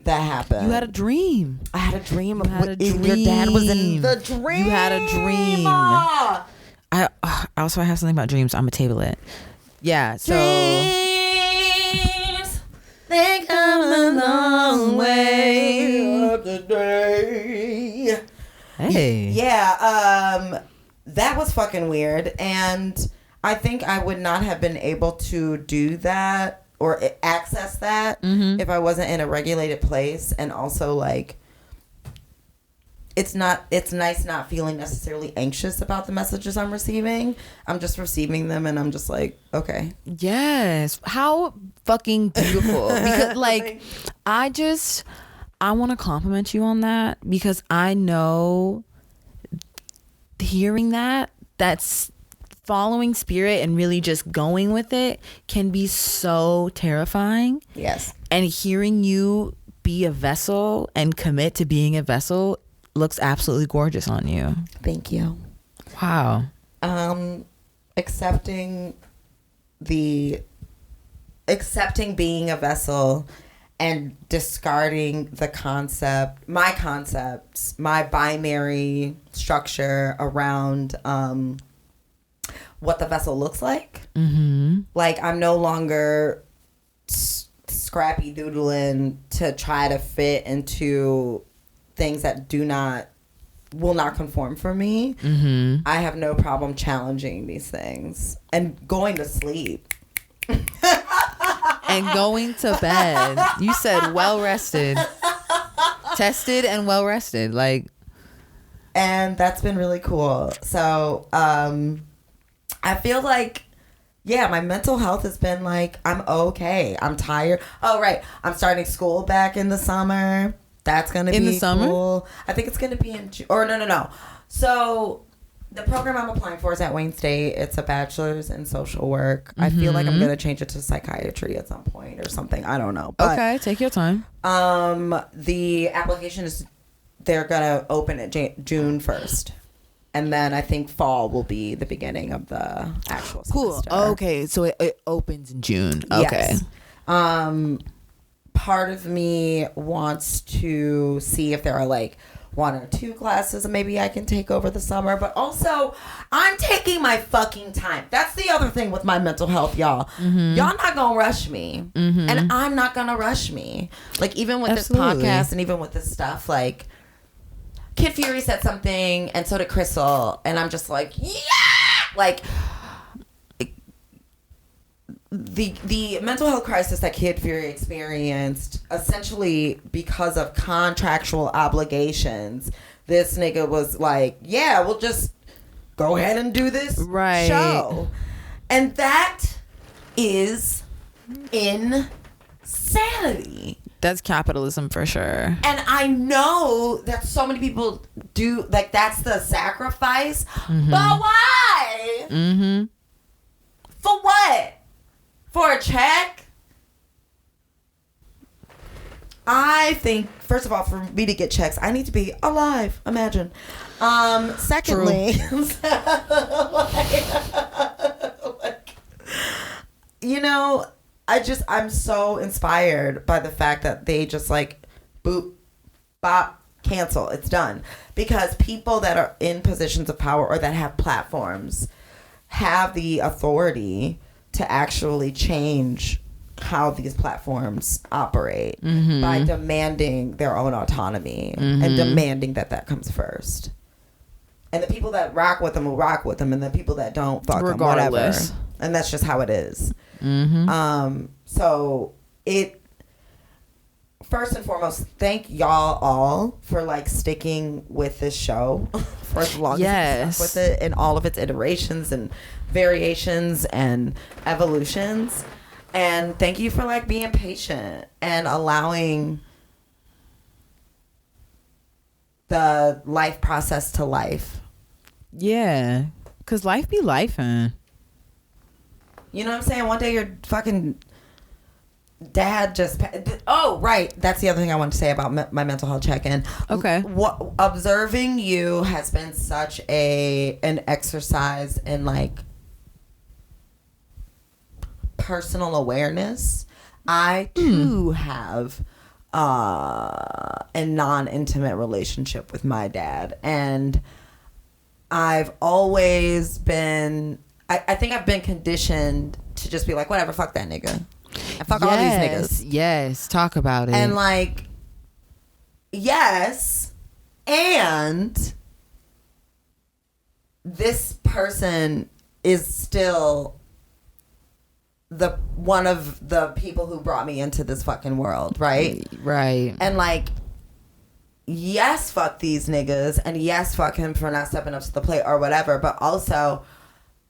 that happened. You had a dream. I had a dream. Your dad was in the dream. You had a dream. I also have something about dreams. I'm gonna table it. Yeah. So. Dreams, they come a long way today. Hey. Yeah. That was fucking weird, and I think I would not have been able to do that or access that if I wasn't in a regulated place. And also like it's nice not feeling necessarily anxious about the messages I'm receiving. I'm just receiving them and I'm just like, okay. Yes. How fucking beautiful. Because like I I want to compliment you on that, because I know hearing that's following spirit and really just going with it can be so terrifying. Yes. And hearing you be a vessel and commit to being a vessel looks absolutely gorgeous on you. Thank you. Wow. Accepting being a vessel and discarding my concepts, my binary structure around what the vessel looks like. Mm-hmm. Like, I'm no longer scrappy doodling to try to fit into things that will not conform for me. Mm-hmm. I have no problem challenging these things and going to sleep. And going to bed. You said well rested. Tested and well rested. Like, and that's been really cool. So I feel like, yeah, my mental health has been like, I'm okay. I'm tired. Oh, right. I'm starting school back in the summer. That's going to be in the summer? Cool. I think it's going to be in June. Or no. So the program I'm applying for is at Wayne State. It's a bachelor's in social work. Mm-hmm. I feel like I'm going to change it to psychiatry at some point or something. I don't know. But, okay, take your time. the application is, they're going to open it June 1st. And then I think fall will be the beginning of the actual semester. Cool. Okay, so it opens in June. Okay. Yes. Part of me wants to see if there are like 1 or 2 classes maybe I can take over the summer. But also, I'm taking my fucking time. That's the other thing with my mental health, y'all. Mm-hmm. Y'all not gonna rush me. Mm-hmm. And I'm not gonna rush me. Like, even with Absolutely. this podcast and even with this stuff, like, Kid Fury said something, and so did Crystal, and I'm just like, yeah! Like, the mental health crisis that Kid Fury experienced, essentially because of contractual obligations, this nigga was like, yeah, we'll just go ahead and do this show. And that is insanity. That's capitalism for sure. And I know that so many people do, like, that's the sacrifice. Mm-hmm. But why? Mm-hmm. For what? For a check? I think, first of all, for me to get checks, I need to be alive. Imagine. Secondly, you know, I'm so inspired by the fact that they just like, boop, bop, cancel. It's done. Because people that are in positions of power or that have platforms have the authority to actually change how these platforms operate by demanding their own autonomy and demanding that comes first. And the people that rock with them will rock with them, and the people that don't, fuck them, whatever. And that's just how it is. So it, first and foremost, thank y'all all for like sticking with this show for as long as you stuck with it in all of its iterations and variations and evolutions. And thank you for like being patient and allowing the life process to life. Yeah, because life be life, man. You know what I'm saying? One day your fucking dad just... Oh, right. That's the other thing I wanted to say about my mental health check-in. Okay. Observing you has been such an exercise in, like, personal awareness. I, too, have a non-intimate relationship with my dad. And I've always been... I think I've been conditioned to just be like, whatever, fuck that nigga. And fuck all these niggas. Yes, talk about it. And like, yes, and this person is still one of the people who brought me into this fucking world, right? Right. And like, yes, fuck these niggas, and yes, fuck him for not stepping up to the plate or whatever, but also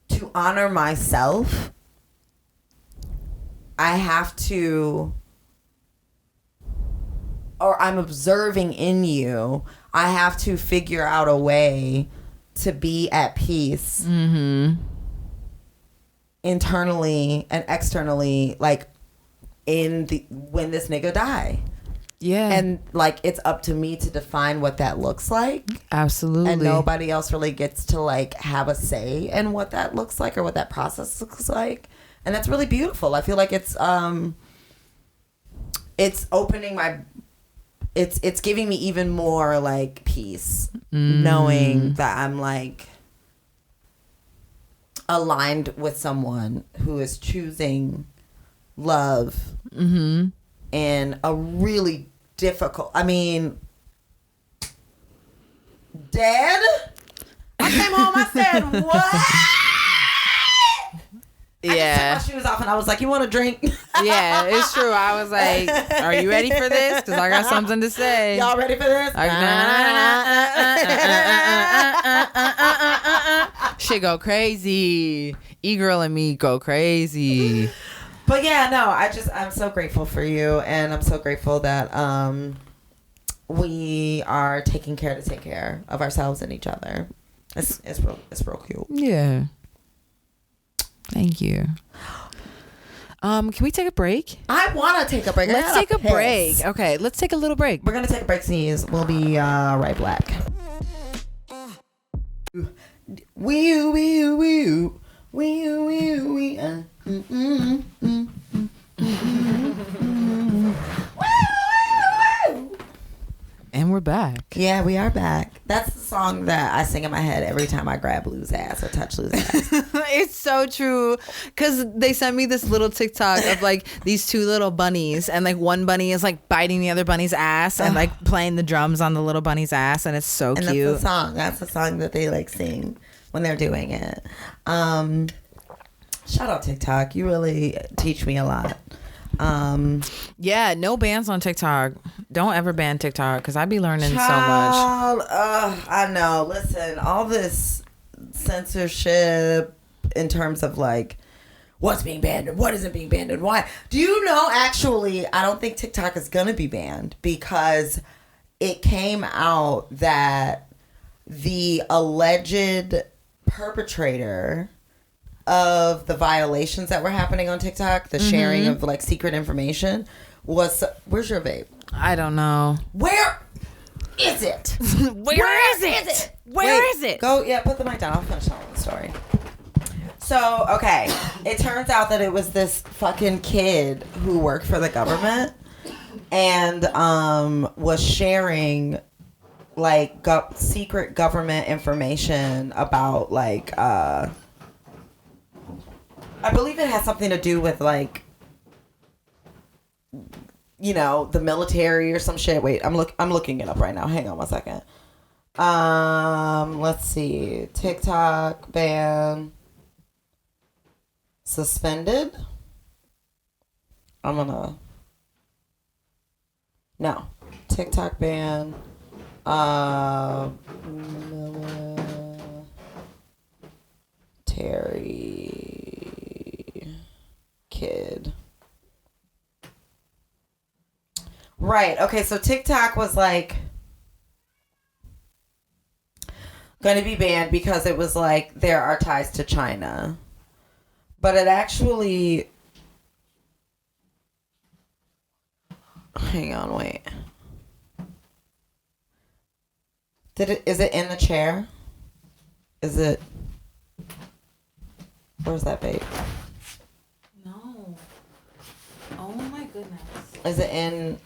to honor myself, I have to or I'm observing in you, I have to figure out a way to be at peace internally and externally, like when this nigga die. Yeah. And like it's up to me to define what that looks like. Absolutely. And nobody else really gets to like have a say in what that looks like or what that process looks like. And that's really beautiful. I feel like it's opening my it's giving me even more like peace knowing that I'm like aligned with someone who is choosing love in a really difficult, I mean, dead. I came home, I said, what? Yeah. I just took my shoes off and I was like, you want a drink? Yeah, it's true. I was like, are you ready for this? Because I got something to say. Y'all ready for this? Shit go crazy. E-girl and me go crazy. But yeah, no, I'm so grateful for you, and I'm so grateful that we are taking care to take care of ourselves and each other. It's real cute. Yeah. Thank you. Can we take a break? I want to take a break. Let's take a break. Okay, let's take a little break. We're gonna take a break, sneeze. We'll be right back. Wee wee wee wee wee wee. And we're back. Yeah, we are back. That's the song that I sing in my head every time I grab Lou's ass or touch Lou's ass. It's so true. Because they sent me this little TikTok of like these two little bunnies. And like one bunny is like biting the other bunny's ass and like playing the drums on the little bunny's ass. And it's so and cute. That's the song that they like sing when they're doing it. Shout out TikTok. You really teach me a lot. Yeah, no bans on TikTok. Don't ever ban TikTok because I be learning so much. I know. Listen, all this censorship in terms of like what's being banned and what isn't being banned and why. Do you know, actually, I don't think TikTok is going to be banned because it came out that the alleged perpetrator of the violations that were happening on TikTok, the sharing of like secret information, was, where's your vape? I don't know. Where is it? Where is it? Where is it? Go, yeah, put the mic down. I'll finish telling the story. So, okay, it turns out that it was this fucking kid who worked for the government and was sharing like secret government information about like I believe it has something to do with like, you know, the military or some shit. Wait, I'm looking it up right now. Hang on 1 second. Let's see. TikTok ban suspended. No. TikTok ban military kid. Right. Okay. So TikTok was like going to be banned because it was like there are ties to China, but it actually. Hang on. Wait. Is it in the chair? Is it? Where's that babe? No. Oh my goodness. Is it in?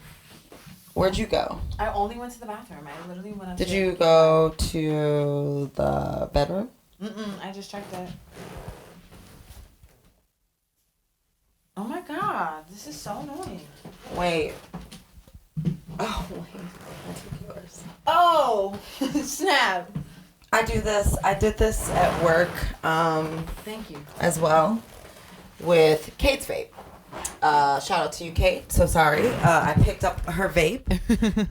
Where'd you go? I only went to the bathroom. I literally went upstairs. Did you go to the bedroom? I just checked it. Oh my god, this is so annoying. Wait. Oh, wait. I took yours. Oh, snap. I did this at work Thank you. as well with Kate's vape. Shout out to you, Kate. So sorry. I picked up her vape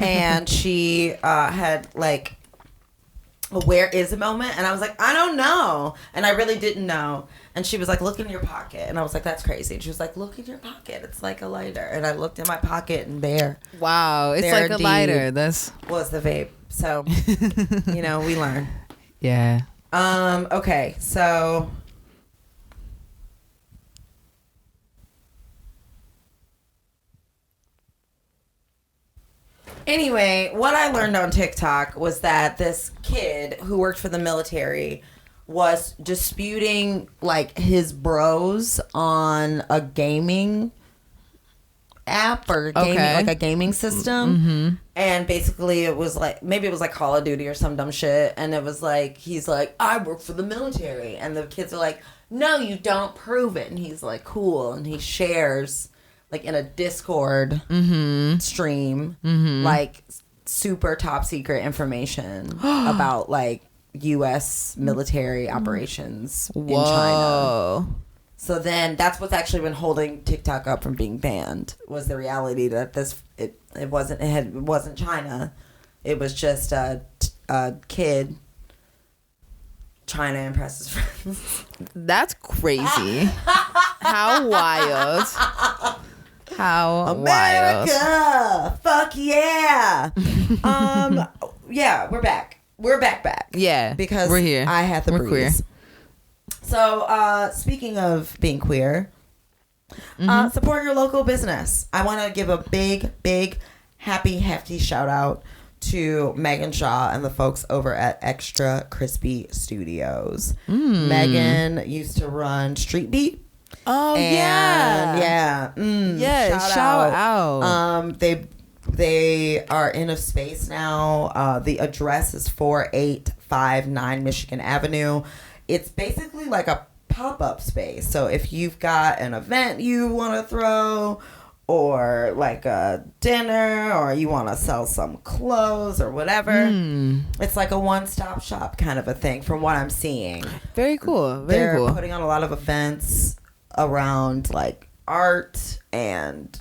and she had like where is a moment? And I was like, I don't know. And I really didn't know. And she was like, look in your pocket. And I was like, that's crazy. And she was like, look in your pocket. It's like a lighter. And I looked in my pocket, and there Wow, it's there like a indeed lighter. That's was the vape. So, we learn. yeah. Okay, so anyway, what I learned on TikTok was that this kid who worked for the military was disputing like his bros on a gaming app or gaming, Okay. like a gaming system. And basically it was like, maybe it was like Call of Duty or some dumb shit, and it was like, he's like, I work for the military, and the kids are like, no you don't, prove it. And he's like, cool. And he shares like in a Discord stream like super top secret information about like US military operations in China. Whoa. So then that's what's actually been holding TikTok up from being banned, was the reality that it wasn't China. It was just a kid trying to impress his friends. That's crazy. How wild. How wild. America! Fuck yeah! Yeah, we're back. We're back. Yeah. Because we're here. I had the We're breeze. queer. So, speaking of being queer, support your local business. I want to give a big, happy, hefty shout out to Megan Shaw and the folks over at Extra Crispy Studios. Megan used to run Street Beat. Oh, And yeah. yeah. Shout out. They are in a space now. The address is 4859 Michigan Avenue. It's basically like a pop-up space. So if you've got an event you want to throw, or like a dinner, or you want to sell some clothes or whatever, it's like a one-stop shop kind of a thing from what I'm seeing. Very cool. They're Very cool. putting on a lot of events around like art and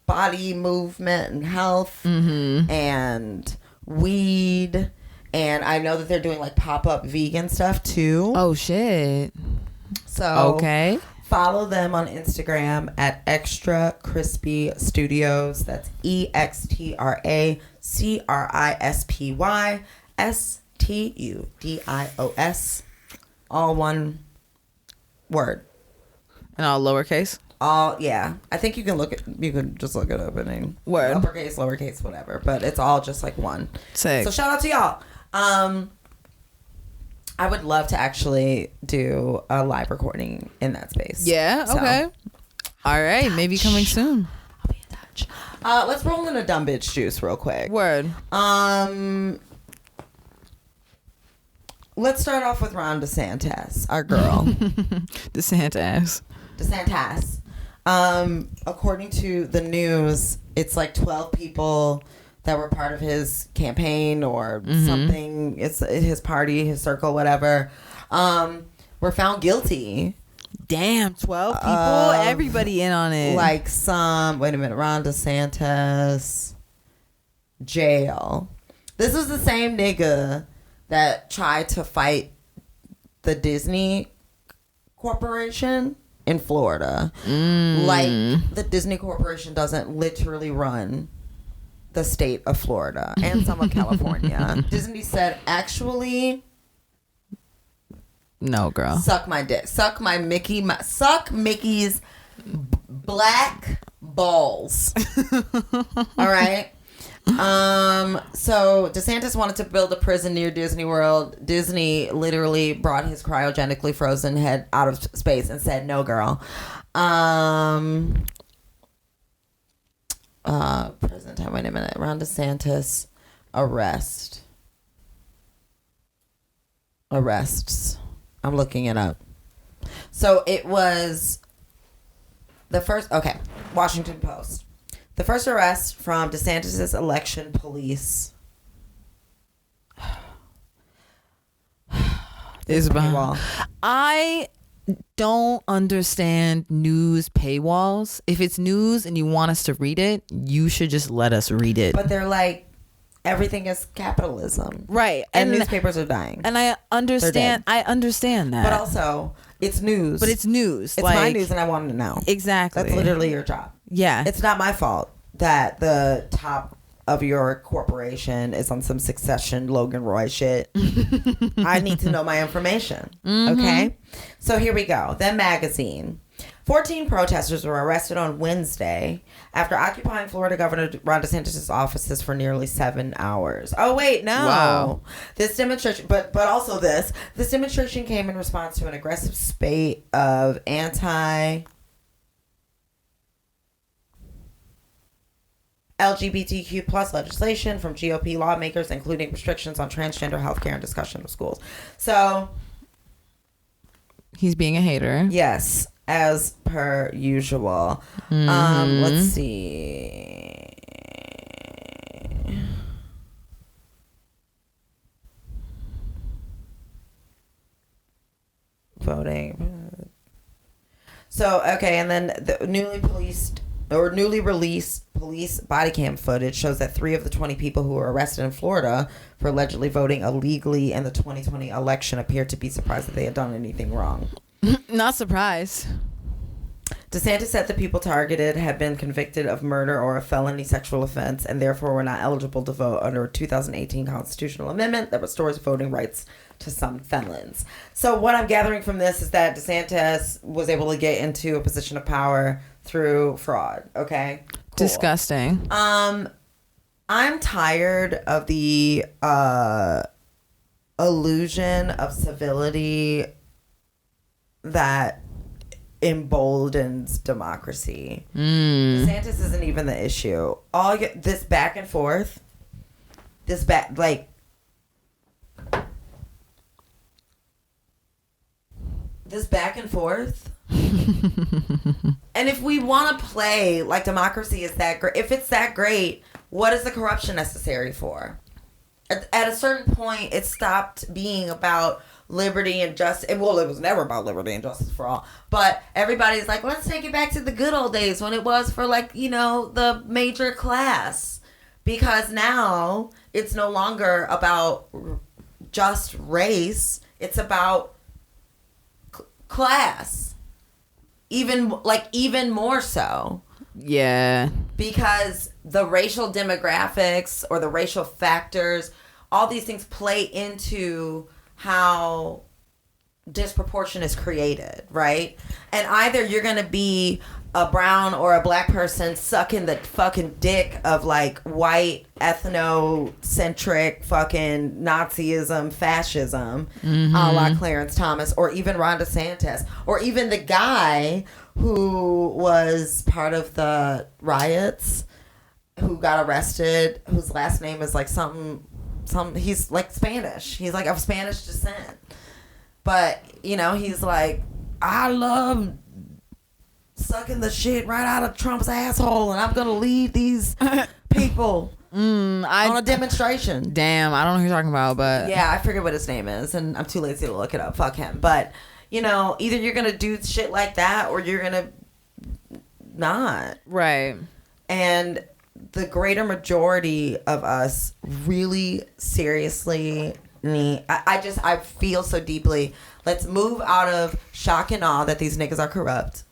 body movement and health and weed. And I know that they're doing like pop-up vegan stuff too. Oh, shit. So Okay. follow them on Instagram at Extra Crispy Studios. That's EXTRACRISPYSTUDIOS. All one word. And all lowercase. Yeah. I think you can just look it up in Word. uppercase, lowercase, whatever. But it's all just like one. Sick. So shout out to y'all. I would love to actually do a live recording in that space. Yeah. So, Okay. All right. Maybe coming soon. I'll be in touch. Let's roll in a dumb bitch juice real quick. Word. Let's start off with Ron DeSantis, our girl. The Santa ass. DeSantis. According to the news, it's like 12 people that were part of his campaign or something. It's his party, his circle, whatever. Were found guilty. Damn, 12 people. Everybody in on it. Like wait a minute, Ron DeSantis jail. This was the same nigga that tried to fight the Disney Corporation in Florida. Like, the Disney Corporation doesn't literally run the state of Florida and some of California. Disney said, actually, no, girl. suck my dick. Suck Mickey's black balls. All right. So DeSantis wanted to build a prison near Disney World. Disney literally brought his cryogenically frozen head out of space and said, no, girl. Prison time. Wait a minute. Ron DeSantis arrests. I'm looking it up. So it was the first. Okay. Washington Post. The first arrest from DeSantis' election police is paywall. I don't understand news paywalls. If it's news and you want us to read it, you should just let us read it. But they're like, everything is capitalism. Right. And newspapers are dying. And I understand that. But also, it's news. But it's news. It's my news and I want to know. Exactly. That's literally your job. Yeah. It's not my fault that the top of your corporation is on some Succession Logan Roy shit. I need to know my information. Okay? So here we go. Them Magazine. 14 protesters were arrested on Wednesday after occupying Florida Governor Ron DeSantis' offices for nearly 7 hours. Oh, wait, no. Wow. This demonstration, but also this demonstration came in response to an aggressive spate of LGBTQ plus legislation from GOP lawmakers, including restrictions on transgender healthcare and discussion of schools. So, he's being a hater. yes, as per usual. Let's see. Voting. So, okay, and then the newly released police body cam footage shows that 3 of the 20 people who were arrested in Florida for allegedly voting illegally in the 2020 election appeared to be surprised that they had done anything wrong. Not surprised. DeSantis said the people targeted had been convicted of murder or a felony sexual offense and therefore were not eligible to vote under a 2018 constitutional amendment that restores voting rights to some felons. So what I'm gathering from this is that DeSantis was able to get into a position of power through fraud. Okay? Cool. Disgusting. I'm tired of the illusion of civility that emboldens democracy. DeSantis isn't even the issue. This back and forth, this back and forth. And if we want to play like democracy is that great, if it's that great, what is the corruption necessary for? At a certain point, it stopped being about liberty and justice. Well, it was never about liberty and justice for all. But everybody's like, let's take it back to the good old days when it was for, like, you know, the major class. Because now it's no longer about just race. It's about class. Even more so. Yeah. Because the racial demographics or the racial factors, all these things play into how disproportion is created, right? And either you're going to be a brown or a black person sucking the fucking dick of like white ethnocentric fucking Nazism, fascism, a la Clarence Thomas, or even Ron DeSantis, or even the guy who was part of the riots, who got arrested, whose last name is like something, he's like Spanish. He's like of Spanish descent. But, you know, he's like, I love sucking the shit right out of Trump's asshole, and I'm going to lead these people on a demonstration. Damn, I don't know who you're talking about, but... Yeah, I forget what his name is, and I'm too lazy to look it up. Fuck him. But, you know, either you're going to do shit like that, or you're going to not. Right. And the greater majority of us really seriously need... I feel so deeply. Let's move out of shock and awe that these niggas are corrupt.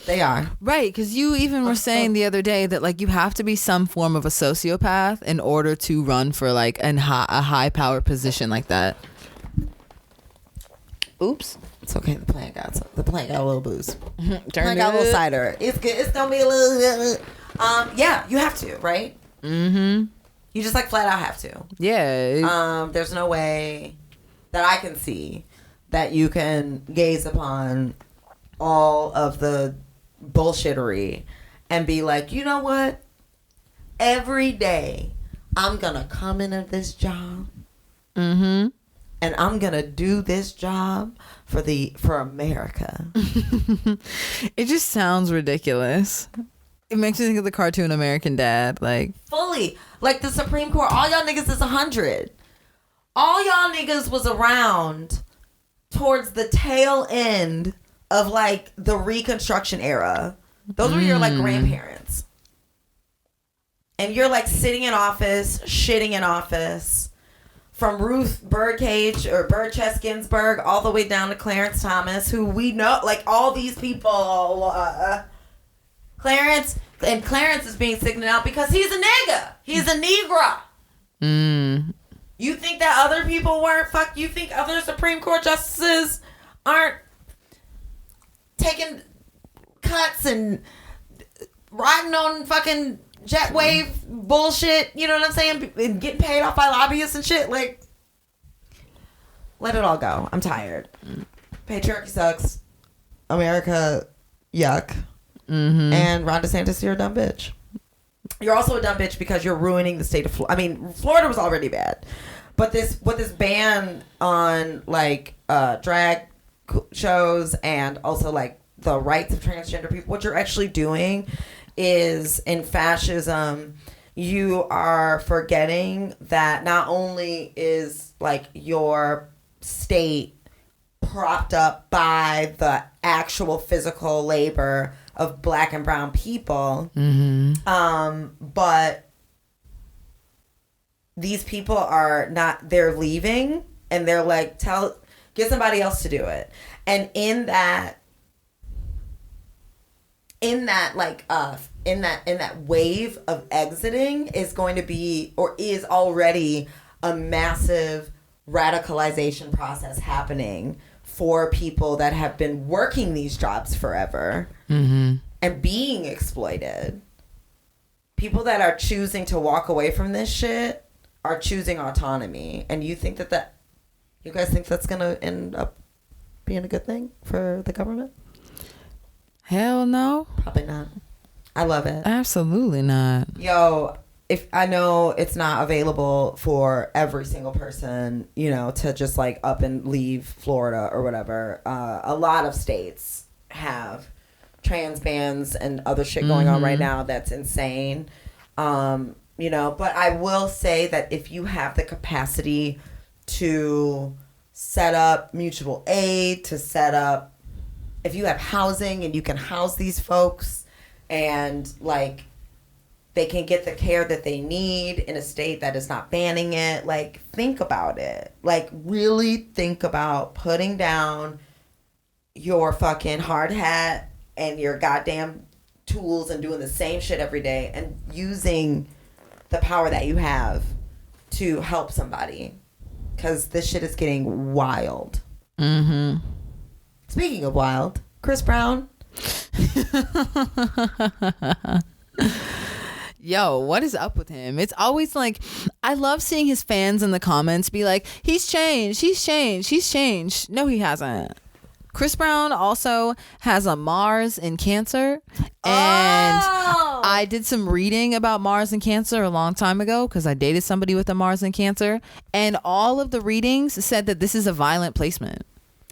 They are. Right, because you even were saying the other day that, like, you have to be some form of a sociopath in order to run for, like, a high power position like that. Oops. It's okay. The plant got a little booze. Got a little cider. It's good. It's gonna be a little. Yeah, you have to, right? Mm-hmm. You just like flat out have to. Yeah. There's no way that I can see that you can gaze upon all of the bullshittery and be like, you know what? Every day I'm gonna come into this job. Mm-hmm. And I'm gonna do this job for America. It just sounds ridiculous. It makes me think of the cartoon American Dad, like fully, like the Supreme Court. All y'all niggas is 100. All y'all niggas was around towards the tail end of like the Reconstruction era. Those were your like grandparents. and you're like sitting in office, shitting in office, from Ruth Birdchest Ginsburg all the way down to Clarence Thomas, who we know, like all these people, Clarence is being signaled out because he's a nigga. He's a Negro. You think that other people weren't you think other Supreme Court justices aren't taking cuts and riding on fucking jetwave bullshit, you know what I'm saying? And getting paid off by lobbyists and shit. Like, let it all go. I'm tired. Patriarchy sucks. America, yuck. And Ron DeSantis, you're a dumb bitch. You're also a dumb bitch because you're ruining the state of Florida. I mean, Florida was already bad, but this ban on like drag shows and also like the rights of transgender people, what you're actually doing is, in fascism, you are forgetting that not only is like your state propped up by the actual physical labor of black and brown people, but these people are not, they're leaving and they're like, get somebody else to do it. And in that wave of exiting is going to be, or is already, a massive radicalization process happening for people that have been working these jobs forever and being exploited. People that are choosing to walk away from this shit are choosing autonomy. And you think you guys think that's going to end up being a good thing for the government? Hell no. Probably not. I love it. Absolutely not. Yo, if I know it's not available for every single person, you know, to just like up and leave Florida or whatever. A lot of states have trans bans and other shit going on right now that's insane. You know, but I will say that if you have the capacity to set up mutual aid, if you have housing and you can house these folks and like they can get the care that they need in a state that is not banning it, like think about it. Like really think about putting down your fucking hard hat and your goddamn tools and doing the same shit every day and using the power that you have to help somebody. Because this shit is getting wild. Speaking of wild, Chris Brown. Yo, what is up with him? It's always like, I love seeing his fans in the comments be like, he's changed. No, he hasn't. Chris Brown also has a Mars in Cancer. And I did some reading about Mars and Cancer a long time ago because I dated somebody with a Mars in Cancer. And all of the readings said that this is a violent placement.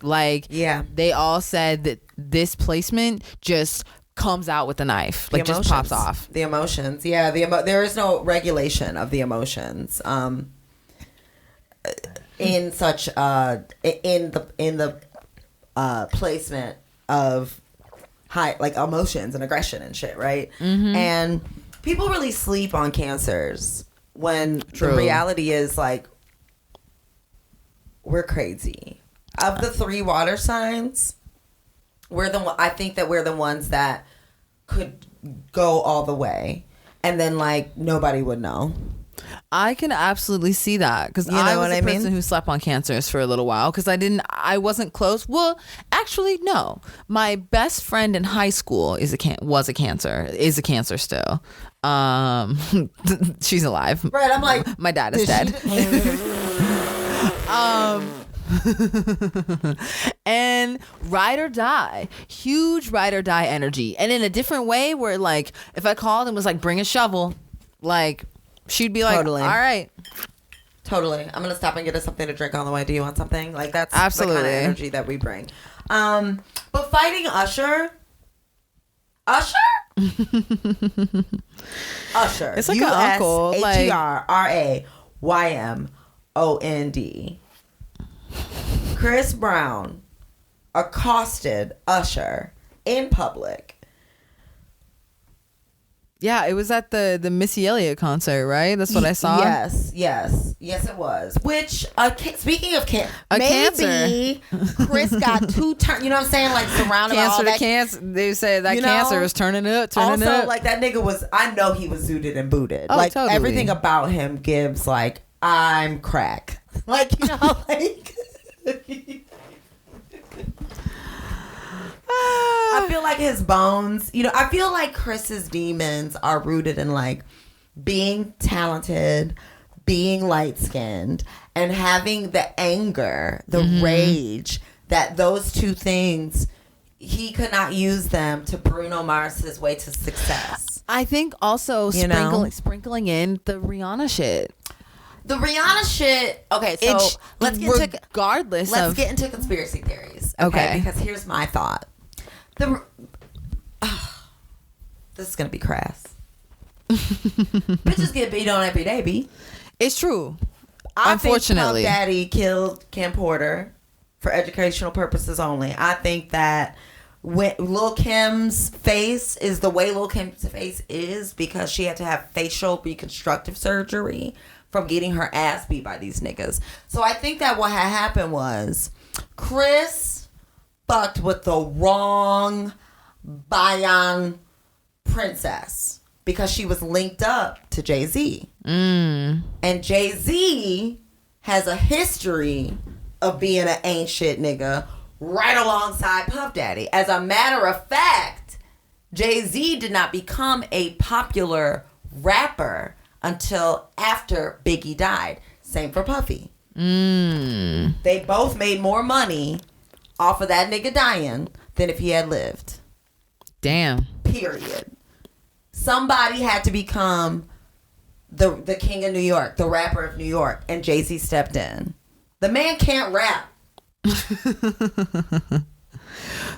Like, yeah, they all said that this placement just comes out with a knife, like just pops off. The emotions, yeah. There is no regulation of the emotions. In such in the placement of high like emotions and aggression and shit, right? And people really sleep on cancers when the reality is like we're crazy. Of the 3 water signs, I think that we're the ones that could go all the way, and then like nobody would know. I can absolutely see that because I was a person who slept on cancers for a little while because I wasn't close. Well, actually, no. My best friend in high school is a cancer still. She's alive. Right, I'm like, my dad is dead. And ride or die, huge ride or die energy, and in a different way where like if I called and was like bring a shovel, like she'd be like totally. All right, totally, I'm gonna stop and get us something to drink on the way. Do you want something? Like that's absolutely the kind of energy that we bring. But fighting Usher it's like an uncle, like USHERRAYMOND. Chris Brown accosted Usher in public. Yeah, it was at the Missy Elliott concert, right? That's what I saw. Yes, it was. Which, speaking of cancer. Chris got two turn. You know what I'm saying? Like surrounded by all that cancer. They said that cancer is turning up. Also, like that nigga was. I know he was zooted and booted. Oh, like totally. everything about him gives like I'm crack. Like you know, like. I feel like his bones, I feel like Chris's demons are rooted in like being talented, being light skinned, and having the anger, the rage that those two things, he could not use them to Bruno Mars's way to success. I think also sprinkling in the Rihanna shit. The Rihanna shit. Okay, so let's get into conspiracy theories. Okay, because here's my thought. This is gonna be crass. Bitches get beat on every day, B. It's true. Unfortunately, Puff Daddy killed Kim Porter for educational purposes only. I think that when Lil Kim's face is the way Lil Kim's face is because she had to have facial reconstructive surgery from getting her ass beat by these niggas. So I think that what had happened was Chris fucked with the wrong Bayan princess because she was linked up to Jay-Z. And Jay-Z has a history of being an ain't shit nigga right alongside Puff Daddy. As a matter of fact, Jay-Z did not become a popular rapper until after Biggie died. Same for Puffy. They both made more money off of that nigga dying than if he had lived. Damn. Period. Somebody had to become the king of New York, the rapper of New York, and Jay-Z stepped in. The man can't rap.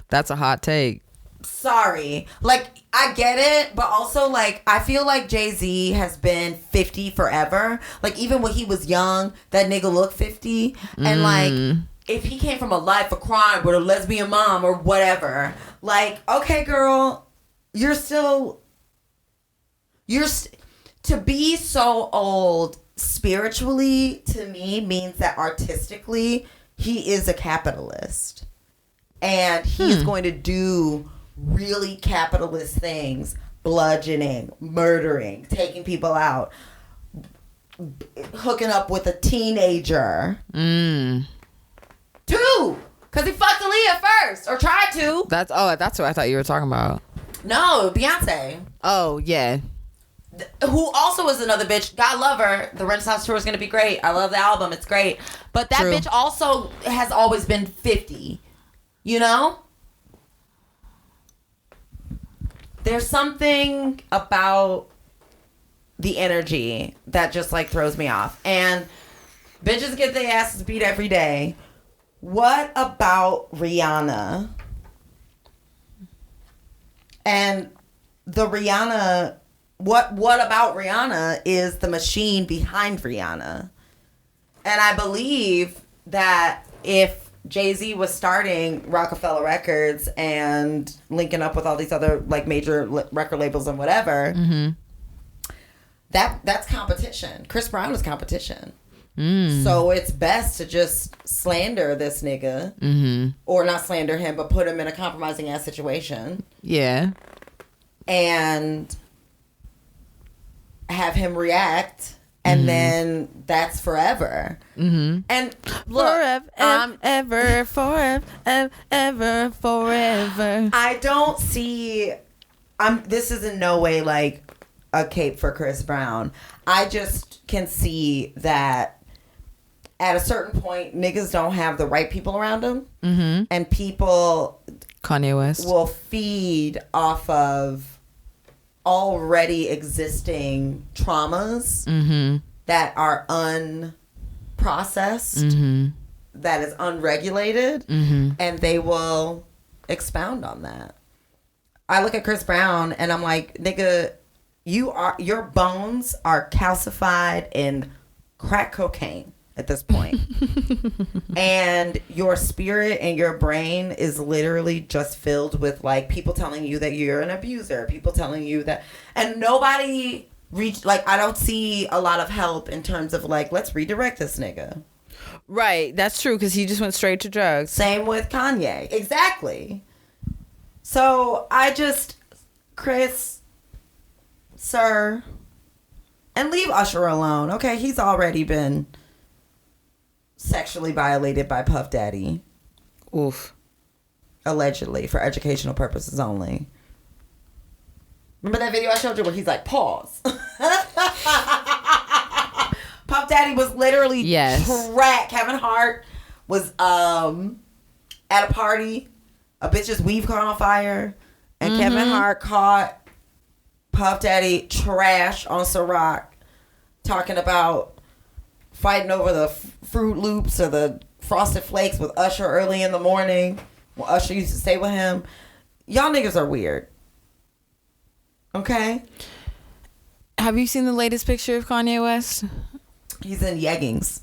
That's a hot take. Sorry. Like, I get it, but also, like, I feel like Jay-Z has been 50 forever. Like, even when he was young, that nigga looked 50. And, like, if he came from a life of crime with a lesbian mom or whatever, like, okay, girl, to be so old spiritually, to me, means that artistically, he is a capitalist. And he's going to do really capitalist things, bludgeoning, murdering, taking people out, hooking up with a teenager. Two, because he fucked Aaliyah first, or tried to. That's what I thought you were talking about. No, Beyonce. Oh, yeah. Who also is another bitch. God love her. The Renaissance tour is going to be great. I love the album. It's great. But that bitch also has always been 50. You know? There's something about the energy that just like throws me off. And bitches get their asses beat every day. What about Rihanna? And the Rihanna, what about Rihanna is the machine behind Rihanna. And I believe that if Jay-Z was starting Rockefeller Records and linking up with all these other like major record labels and whatever, that's competition. Chris Brown is competition. So it's best to just slander this nigga, or not slander him, but put him in a compromising ass situation. Yeah. And have him react, and then that's forever. And look, forever. I don't see. This is in no way like a cape for Chris Brown. I just can see that at a certain point, niggas don't have the right people around them, and people Kanye West will feed off of already existing traumas that are unprocessed, that is unregulated, and they will expound on that. I look at Chris Brown and I'm like, nigga, your bones are calcified in crack cocaine. at this point. And your spirit and your brain is literally just filled with like people telling you that you're an abuser, people telling you that, and nobody like I don't see a lot of help in terms of like, let's redirect this nigga. Right, that's true, because he just went straight to drugs. Same with Kanye. Exactly. So I just, Chris, sir, and leave Usher alone. Okay, he's already been sexually violated by Puff Daddy. Oof. Allegedly, for educational purposes only. Remember that video I showed you where he's like, pause. Puff Daddy was literally trapped. Kevin Hart was at a party. A bitch's weave caught on fire. And Kevin Hart caught Puff Daddy trash on Ciroc talking about fighting over the Fruit Loops or the Frosted Flakes with Usher early in the morning. What Usher used to stay with him. Y'all niggas are weird. Okay? Have you seen the latest picture of Kanye West? He's in yeggings.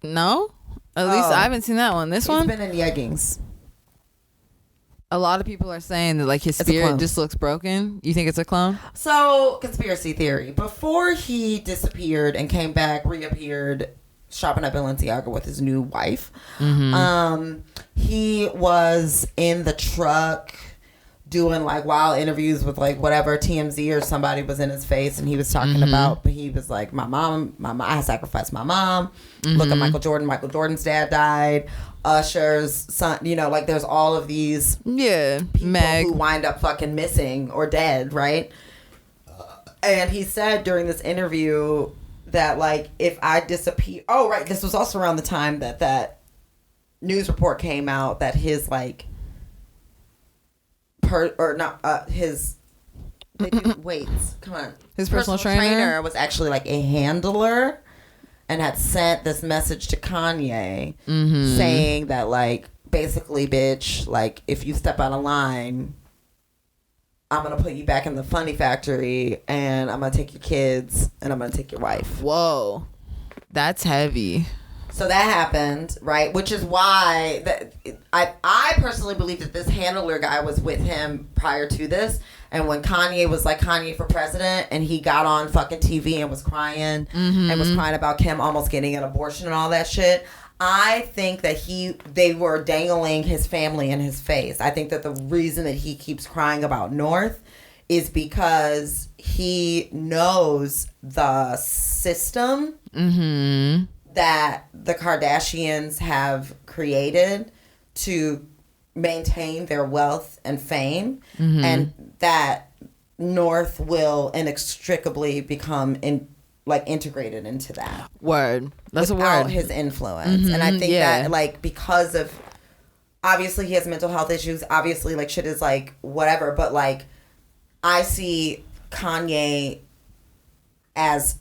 No? At least I haven't seen that one. This one? He's been in yeggings. A lot of people are saying that like his spirit just looks broken. You think it's a clone? So, conspiracy theory. Before he disappeared and came back, reappeared, shopping at Balenciaga with his new wife, he was in the truck doing like wild interviews with like whatever TMZ or somebody was in his face, and he was talking about, but he was like, my mom, I sacrificed my mom. Look at Michael Jordan. Michael Jordan's dad died. Usher's son, you know, like there's all of these people who wind up fucking missing or dead, right? And he said during this interview that like if I disappear, this was also around the time that news report came out that his like his weights. Come on. His personal trainer was actually like a handler and had sent this message to Kanye saying that like basically, bitch, like if you step out of line, I'm gonna put you back in the funny factory and I'm gonna take your kids and I'm gonna take your wife. Whoa. That's heavy. So that happened, right? Which is why I personally believe that this handler guy was with him prior to this. And when Kanye was like Kanye for president and he got on fucking TV and was crying and was crying about Kim almost getting an abortion and all that shit, I think that they were dangling his family in his face. I think that the reason that he keeps crying about North is because he knows the system that the Kardashians have created to maintain their wealth and fame, and that North will inextricably become integrated into that. Word. That's without a word. his influence. And I think that like because of obviously he has mental health issues, obviously like shit is like whatever, but like I see Kanye as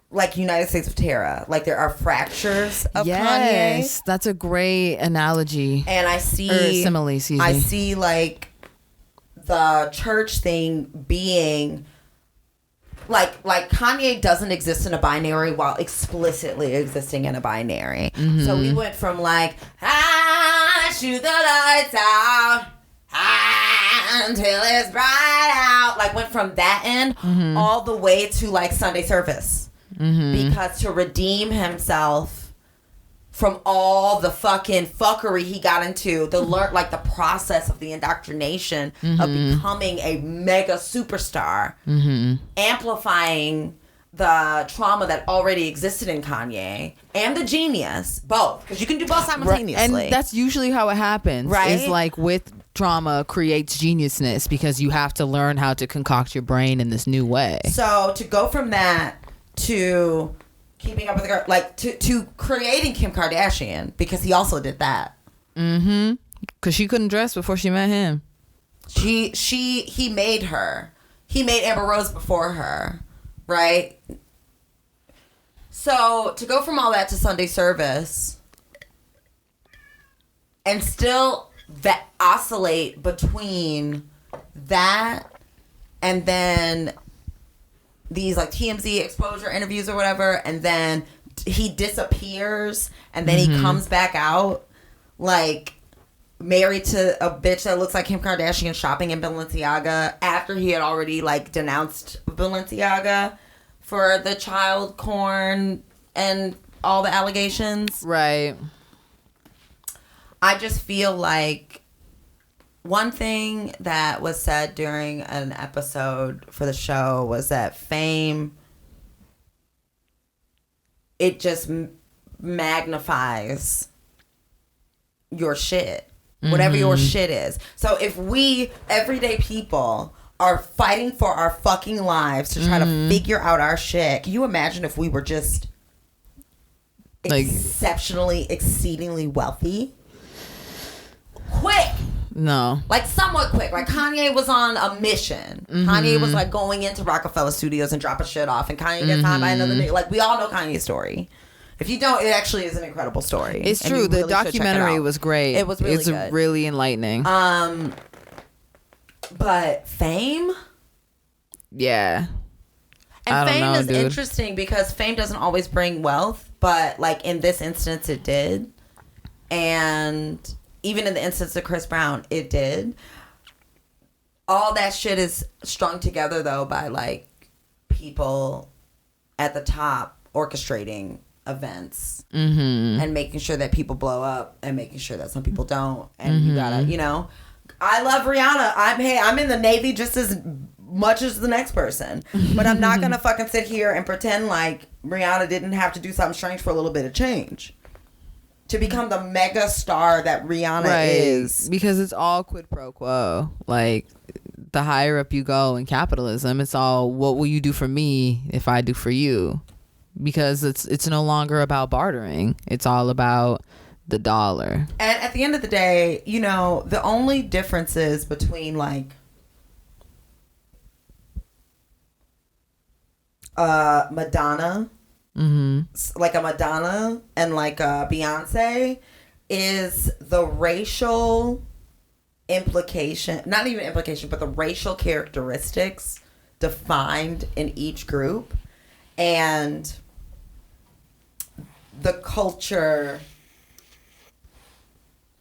like United States of Terra. Like there are fractures of Kanye. Yes, that's a great analogy. And I see simile, excuse me. I see like the church thing being like Kanye doesn't exist in a binary while explicitly existing in a binary. So we went from like shoot the lights out until it's bright out, like went from that end all the way to like Sunday service. Because to redeem himself from all the fucking fuckery he got into, like the process of the indoctrination of becoming a mega superstar, amplifying the trauma that already existed in Kanye and the genius, both, because you can do both simultaneously. Right. And that's usually how it happens, right? Is like with trauma creates geniusness because you have to learn how to concoct your brain in this new way. So to go from that to keeping up with the girl, like to creating Kim Kardashian, because he also did that. Because she couldn't dress before she met him. He made her. He made Amber Rose before her, right? So to go from all that to Sunday service and still that oscillate between that and then these like TMZ exposure interviews or whatever, and then he disappears, and then he comes back out like married to a bitch that looks like Kim Kardashian shopping in Balenciaga after he had already like denounced Balenciaga for the child porn and all the allegations. Right. I just feel like one thing that was said during an episode for the show was that fame, it just magnifies your shit, whatever your shit is. So if we, everyday people, are fighting for our fucking lives to try to figure out our shit, can you imagine if we were just Like- exceptionally, exceedingly wealthy? Quick! No. Like somewhat quick. Like Kanye was on a mission. Kanye was like going into Rockefeller Studios and dropping shit off, and Kanye gets signed by another nigga. Like we all know Kanye's story. If you don't, it actually is an incredible story. It's and true. you The really should check it documentary out. was great. It was really it's good. really enlightening. But fame yeah. and I don't fame know, is dude. interesting because fame doesn't always bring wealth, but like in this instance, it did, and even in the instance of Chris Brown, it did. All that shit is strung together though by like people at the top orchestrating events and making sure that people blow up and making sure that some people don't, and you gotta, you know. I love Rihanna. I'm in the Navy just as much as the next person, but I'm not gonna fucking sit here and pretend like Rihanna didn't have to do something strange for a little bit of change to become the mega star that Rihanna is. Because it's all quid pro quo. Like, the higher up you go in capitalism, it's all, what will you do for me if I do for you? Because it's no longer about bartering. It's all about the dollar. And at the end of the day, you know, the only differences between like Madonna, like a Madonna and like a Beyonce, is the racial implication, not even implication, but the racial characteristics defined in each group, and the culture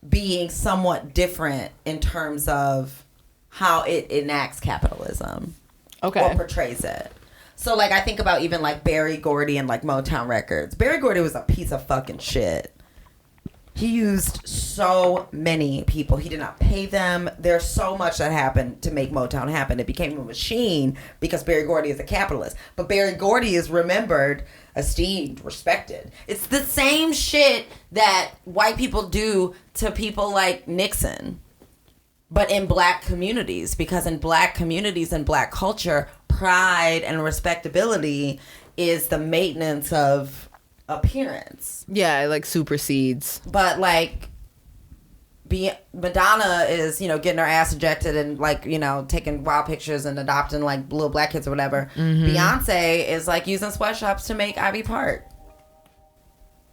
being somewhat different in terms of how it enacts capitalism or portrays it. So like I think about even like Berry Gordy and like Motown Records. Berry Gordy was a piece of fucking shit. He used so many people. He did not pay them. There's so much that happened to make Motown happen. It became a machine because Berry Gordy is a capitalist. But Berry Gordy is remembered, esteemed, respected. It's the same shit that white people do to people like Nixon, but in black communities. Because in black communities and black culture, pride and respectability is the maintenance of appearance. Yeah, it like supersedes. But like Madonna is, you know, getting her ass injected and like, you know, taking wild pictures and adopting like little black kids or whatever. Beyonce is like using sweatshops to make Ivy Park.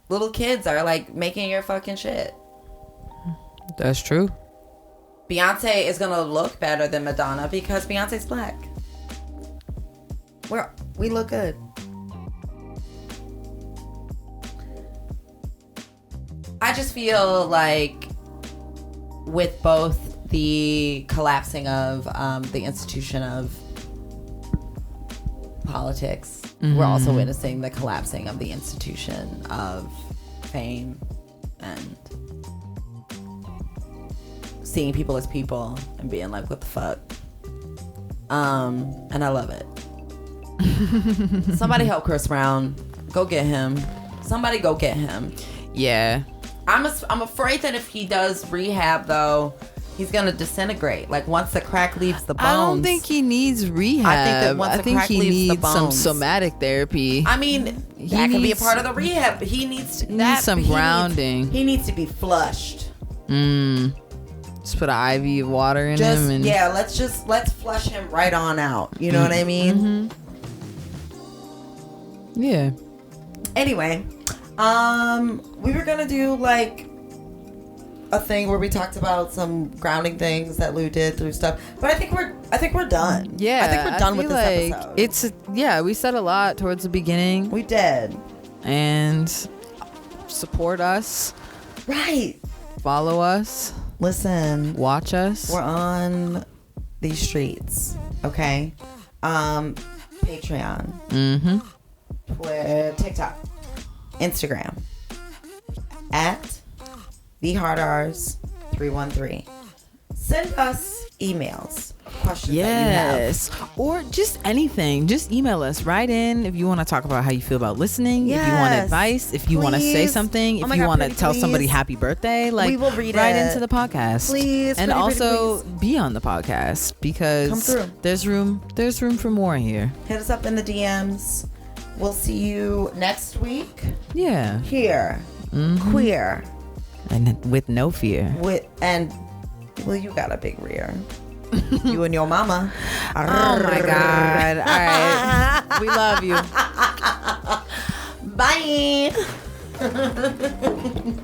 Little kids are like making your fucking shit. That's true. Beyonce is gonna look better than Madonna because Beyonce's black. We look good. I just feel like with both the collapsing of the institution of politics, we're also witnessing the collapsing of the institution of fame and seeing people as people and being like, what the fuck? And I love it. Somebody help Chris Brown. Go get him. Somebody go get him. Yeah. I'm afraid that if he does rehab, though, he's gonna disintegrate. Like once the crack leaves the bones. I don't think he needs rehab. I think that once the crack he leaves the needs some bones. somatic therapy. I mean, that can be a part of the rehab. He needs to, that, some grounding. He needs to be flushed. Just put an IV of water in Just him. And yeah, let's flush him right on out. You know what I mean? yeah. Anyway, we were gonna do like a thing where we talked about some grounding things that Lou did through stuff. But I think we're done. Yeah, I think we're done with feel this episode. We said a lot towards the beginning. We did. And support us. Right. Follow us. Listen. Watch us. We're on these streets. Okay. Patreon. Mm-hmm. Twitter, TikTok, Instagram at TheHardRs313. Send us emails, questions that you have. Or just anything. Just email us right in if you want to talk about how you feel about listening. If you want advice, if you want to say something, if you want to tell somebody happy birthday, like we will read right it. into the podcast. Please. And pretty, also please. be on the podcast because Come through. there's room for more here. Hit us up in the DMs. We'll see you next week. Yeah. Here. Mm-hmm. Queer. And with no fear. Well, you got a big rear. You and your mama. Oh my God. All right. We love you.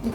Bye.